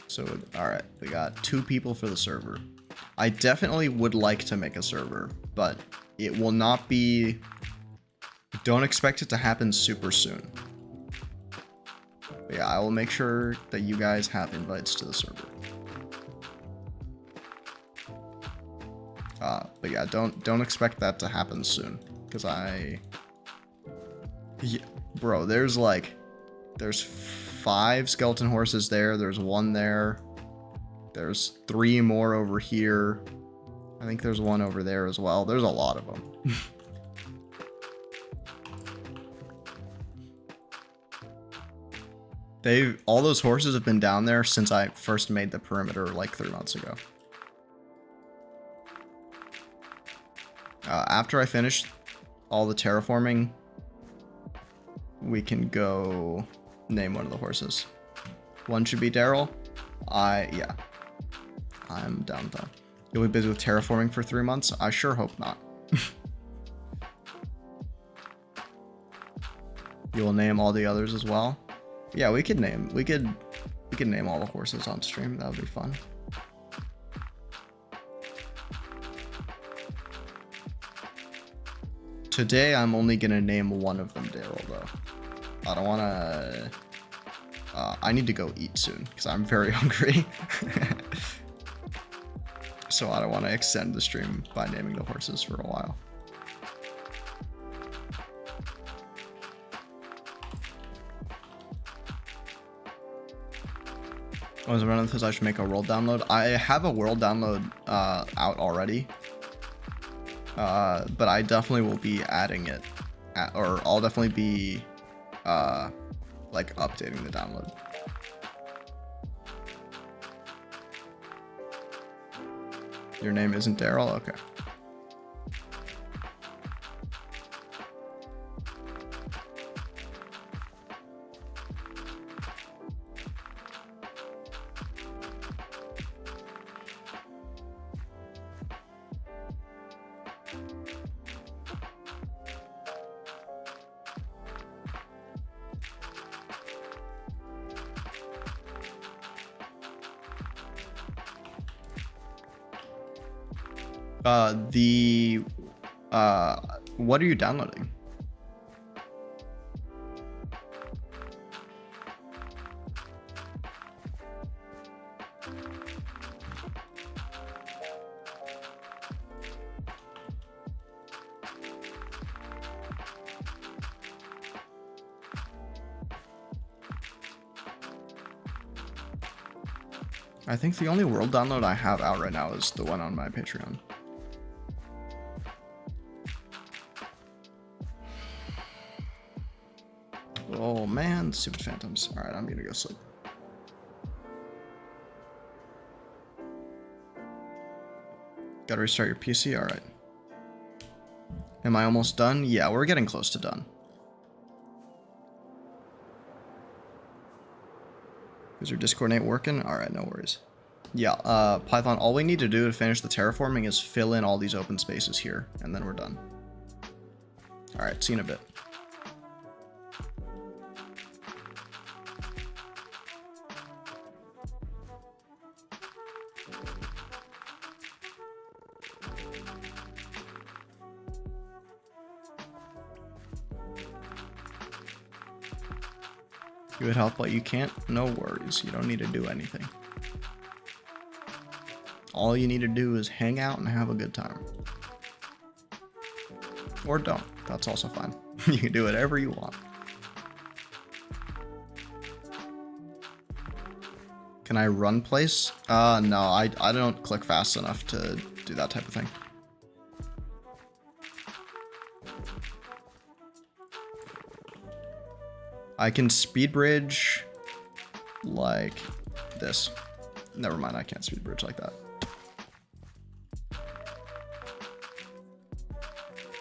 So, alright, we got 2 people for the server. I definitely would like to make a server, but it will not be... Don't expect it to happen super soon. But yeah, I will make sure that you guys have invites to the server. But yeah, don't expect that to happen soon, because yeah, bro, there's 5 skeleton horses there, there's 1 there, There's 3 more over here. I think there's one over there as well. There's a lot of them. All those horses have been down there since I first made the perimeter like 3 months ago. After I finish all the terraforming, we can go name one of the horses. One should be Daryl. Yeah. I'm down with that. You'll be busy with terraforming for 3 months? I sure hope not. You will name all the others as well? Yeah, we could name all the horses on stream. That would be fun. Today, I'm only gonna name one of them Daryl, though. I don't wanna... I need to go eat soon, because I'm very hungry. So I don't want to extend the stream by naming the horses for a while. I was running because I should make a world download. I have a world download out already. But I definitely will be adding it, or I'll definitely be like updating the download. Your name isn't Daryl? Okay. What are you downloading? I think the only world download I have out right now is the one on my Patreon. Oh man, stupid phantoms. Alright, I'm gonna go sleep. Gotta restart your PC? Alright. Am I almost done? Yeah, we're getting close to done. Is your Discord ain't working? Alright, no worries. Yeah, Python, all we need to do to finish the terraforming is fill in all these open spaces here, and then we're done. Alright, see you in a bit. You would help, but you can't? No worries. You don't need to do anything. All you need to do is hang out and have a good time. Or don't. That's also fine. You can do whatever you want. Can I run place? No, I don't click fast enough to do that type of thing. I can speed bridge like this. Never mind, I can't speed bridge like that.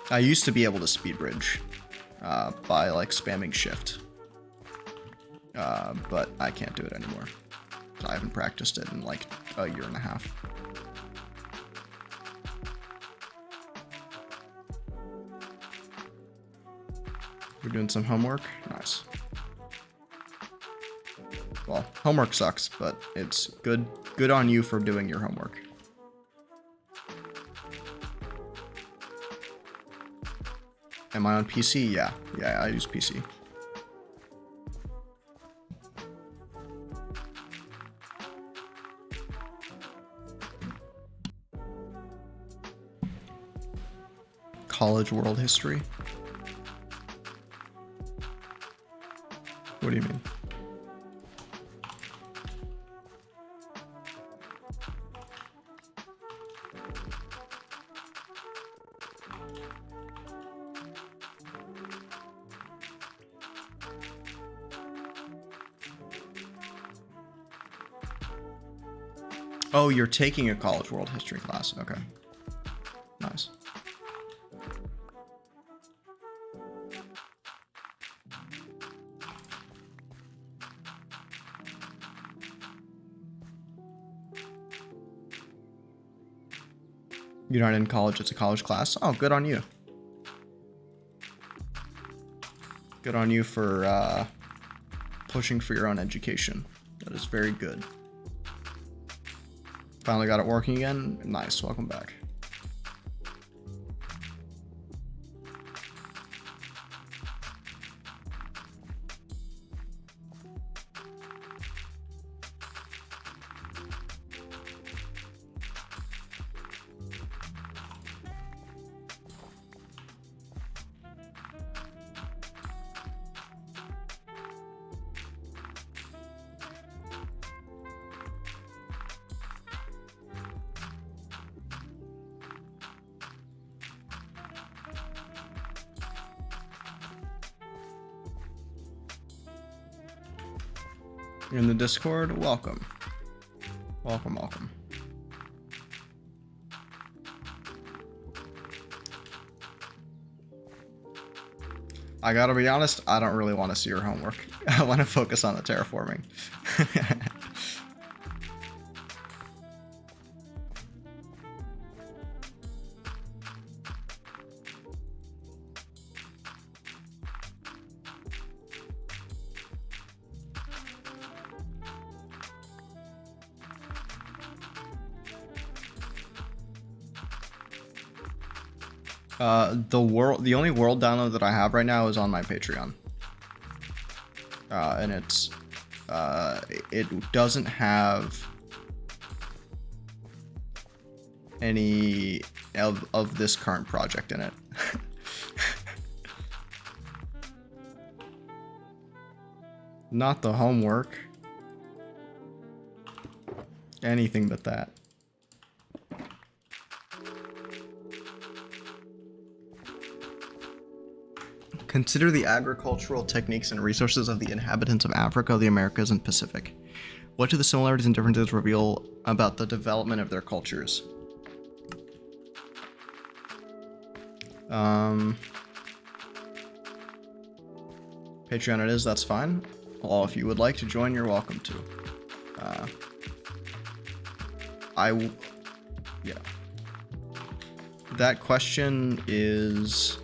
I used to be able to speed bridge by like spamming shift. But I can't do it anymore. I haven't practiced it in like a year and a half. You're doing some homework? Nice. Well, homework sucks, but it's good on you for doing your homework. Am I on PC? Yeah, I use PC. College world history? What do you mean? Oh, you're taking a college world history class. Okay. Nice. You're not in college, it's a college class. Oh, good on you. Good on you for pushing for your own education. That is very good. Finally got it working again. Nice, welcome back. You're in the Discord? Welcome. Welcome, welcome. I gotta be honest, I don't really want to see your homework. I want to focus on the terraforming. The only world download that I have right now is on my Patreon. And it doesn't have any of this current project in it. Not the homework. Anything but that. Consider the agricultural techniques and resources of the inhabitants of Africa, the Americas, and Pacific. What do the similarities and differences reveal about the development of their cultures? Patreon it is, that's fine. Well, if you would like to join, you're welcome to. Yeah. That question is...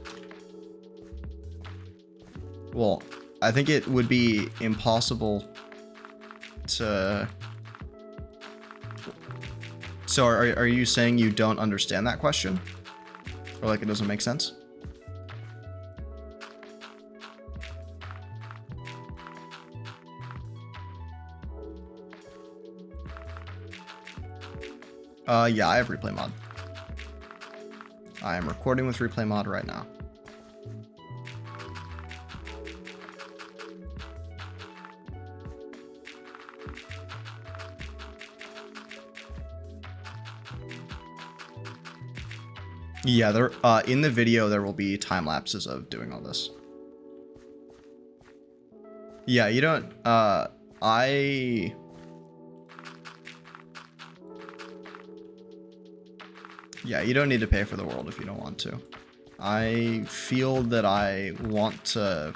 Well, I think it would be impossible to... So are you saying you don't understand that question? Or like it doesn't make sense? Yeah, I have replay mod. I am recording with replay mod right now. Yeah, there in the video there will be time lapses of doing all this. Yeah, you don't Yeah, you don't need to pay for the world if you don't want to. I feel that I want to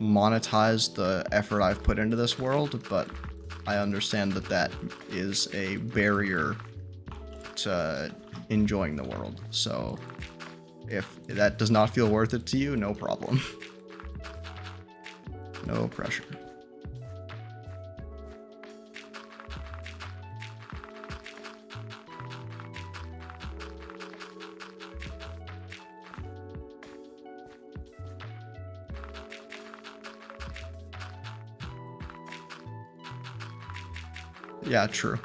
monetize the effort I've put into this world, but I understand that that is a barrier to enjoying the world. So if that does not feel worth it to you, no problem. No pressure. Yeah, true.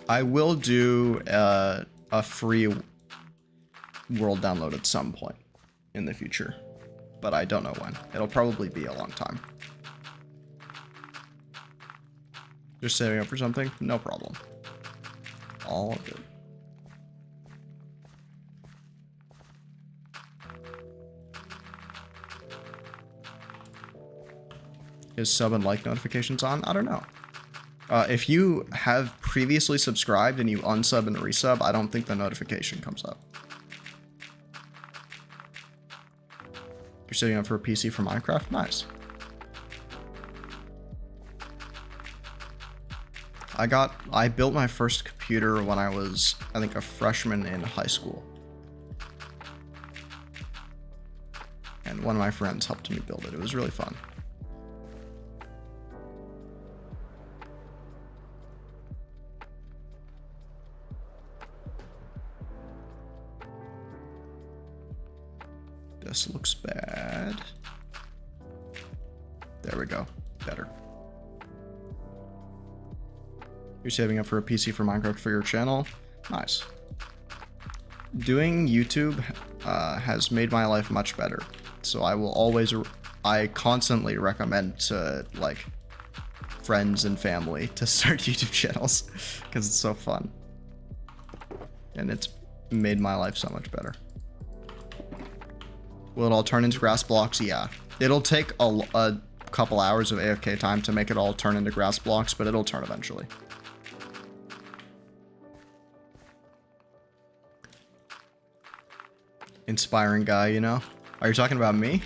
I will do a free world download at some point in the future, but I don't know when. It'll probably be a long time. Just saving up for something? No problem. All good. Is sub and like notifications on? I don't know. If you have previously subscribed and you unsub and resub, I don't think the notification comes up. You're setting up for a PC for Minecraft? Nice. I built my first computer when I was, I think, a freshman in high school. And one of my friends helped me build it. It was really fun. This looks bad. There we go. Better. You're saving up for a PC for Minecraft for your channel? Nice. Doing YouTube has made my life much better. So I constantly recommend to like friends and family to start YouTube channels because it's so fun. And it's made my life so much better. Will it all turn into grass blocks? Yeah. It'll take a couple hours of AFK time to make it all turn into grass blocks, but it'll turn eventually. Inspiring guy, you know? Are you talking about me?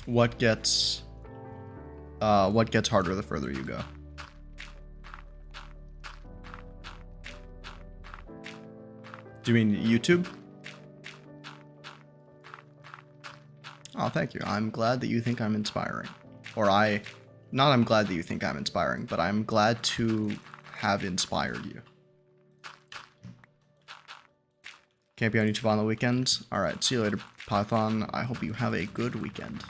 What gets harder the further you go? Do you mean YouTube? Oh, thank you. I'm glad that you think I'm inspiring. Not I'm glad that you think I'm inspiring, but I'm glad to have inspired you. Can't be on YouTube on the weekends? Alright, see you later, Python. I hope you have a good weekend.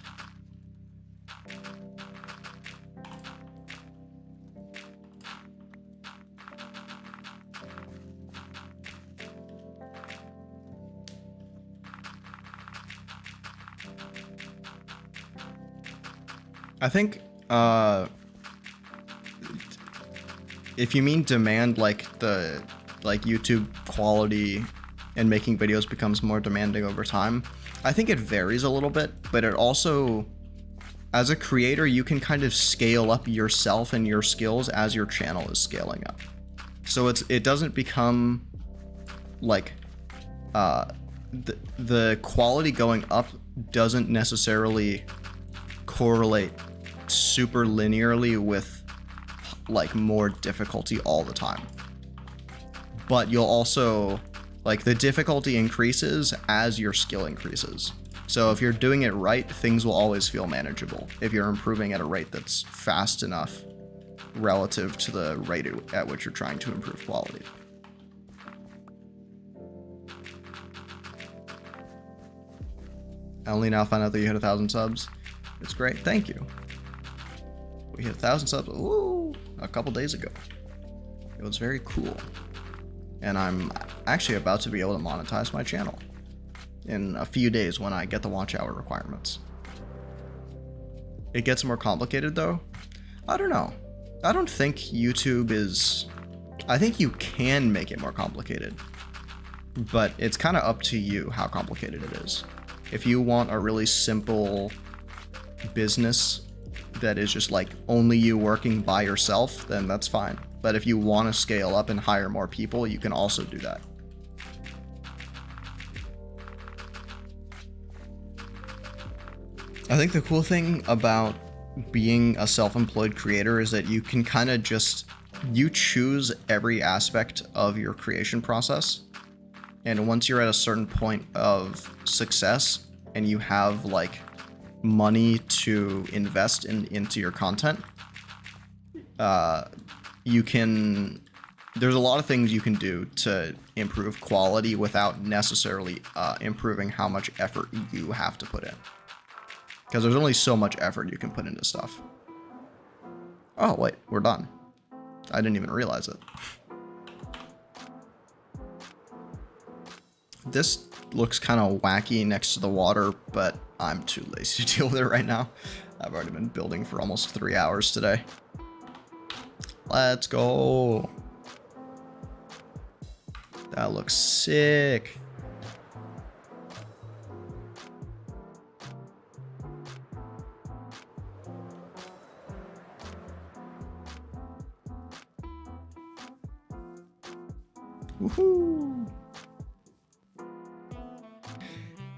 I think, if you mean demand, like YouTube quality and making videos becomes more demanding over time, I think it varies a little bit, but it also, as a creator, you can kind of scale up yourself and your skills as your channel is scaling up. So it doesn't become like, the quality going up doesn't necessarily correlate super linearly with like more difficulty all the time, but you'll also, like, the difficulty increases as your skill increases. So if you're doing it right, things will always feel manageable if you're improving at a rate that's fast enough relative to the rate at which you're trying to improve quality. I only now find out that you hit 1,000 subs. It's great, thank you. We hit 1,000 subs, ooh, a couple days ago. It was very cool. And I'm actually about to be able to monetize my channel in a few days when I get the watch hour requirements. It gets more complicated though. I don't know. I don't think YouTube is... I think you can make it more complicated, but it's kind of up to you how complicated it is. If you want a really simple business that is just like only you working by yourself, then that's fine. But if you want to scale up and hire more people, you can also do that. I think the cool thing about being a self-employed creator is that you can kind of just, you choose every aspect of your creation process. And once you're at a certain point of success and you have like money to invest into your content, you can, there's a lot of things you can do to improve quality without necessarily improving how much effort you have to put in. Because there's only so much effort you can put into stuff. Oh, wait, we're done. I didn't even realize it. This looks kind of wacky next to the water, but I'm too lazy to deal with it right now. I've already been building for almost 3 hours today. Let's go. That looks sick. Woohoo!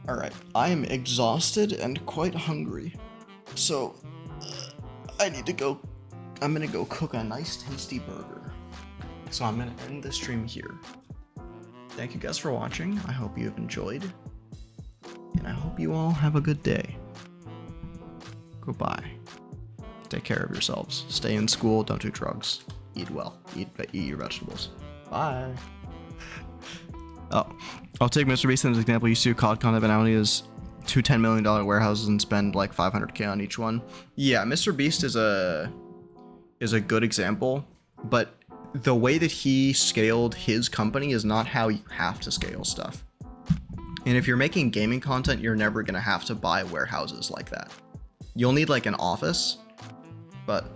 Alright, I am exhausted and quite hungry. So, I need to go. I'm gonna go cook a nice tasty burger. So I'm gonna end the stream here. Thank you guys for watching. I hope you have enjoyed. And I hope you all have a good day. Goodbye. Take care of yourselves. Stay in school, don't do drugs. Eat well. Eat your vegetables. Bye. Oh, I'll take Mr. Beast as an example. You see COD content bounty is 2 $10 million warehouses and spend like 500k on each one. Yeah, Mr. Beast is a good example, but the way that he scaled his company is not how you have to scale stuff. And if you're making gaming content, you're never gonna have to buy warehouses like that. You'll need like an office, but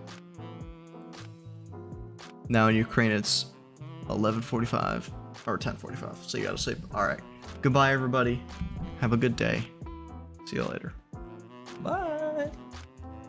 now in Ukraine it's 11:45 or 10:45, so you gotta sleep. All right, goodbye everybody. Have a good day. See you later. Bye.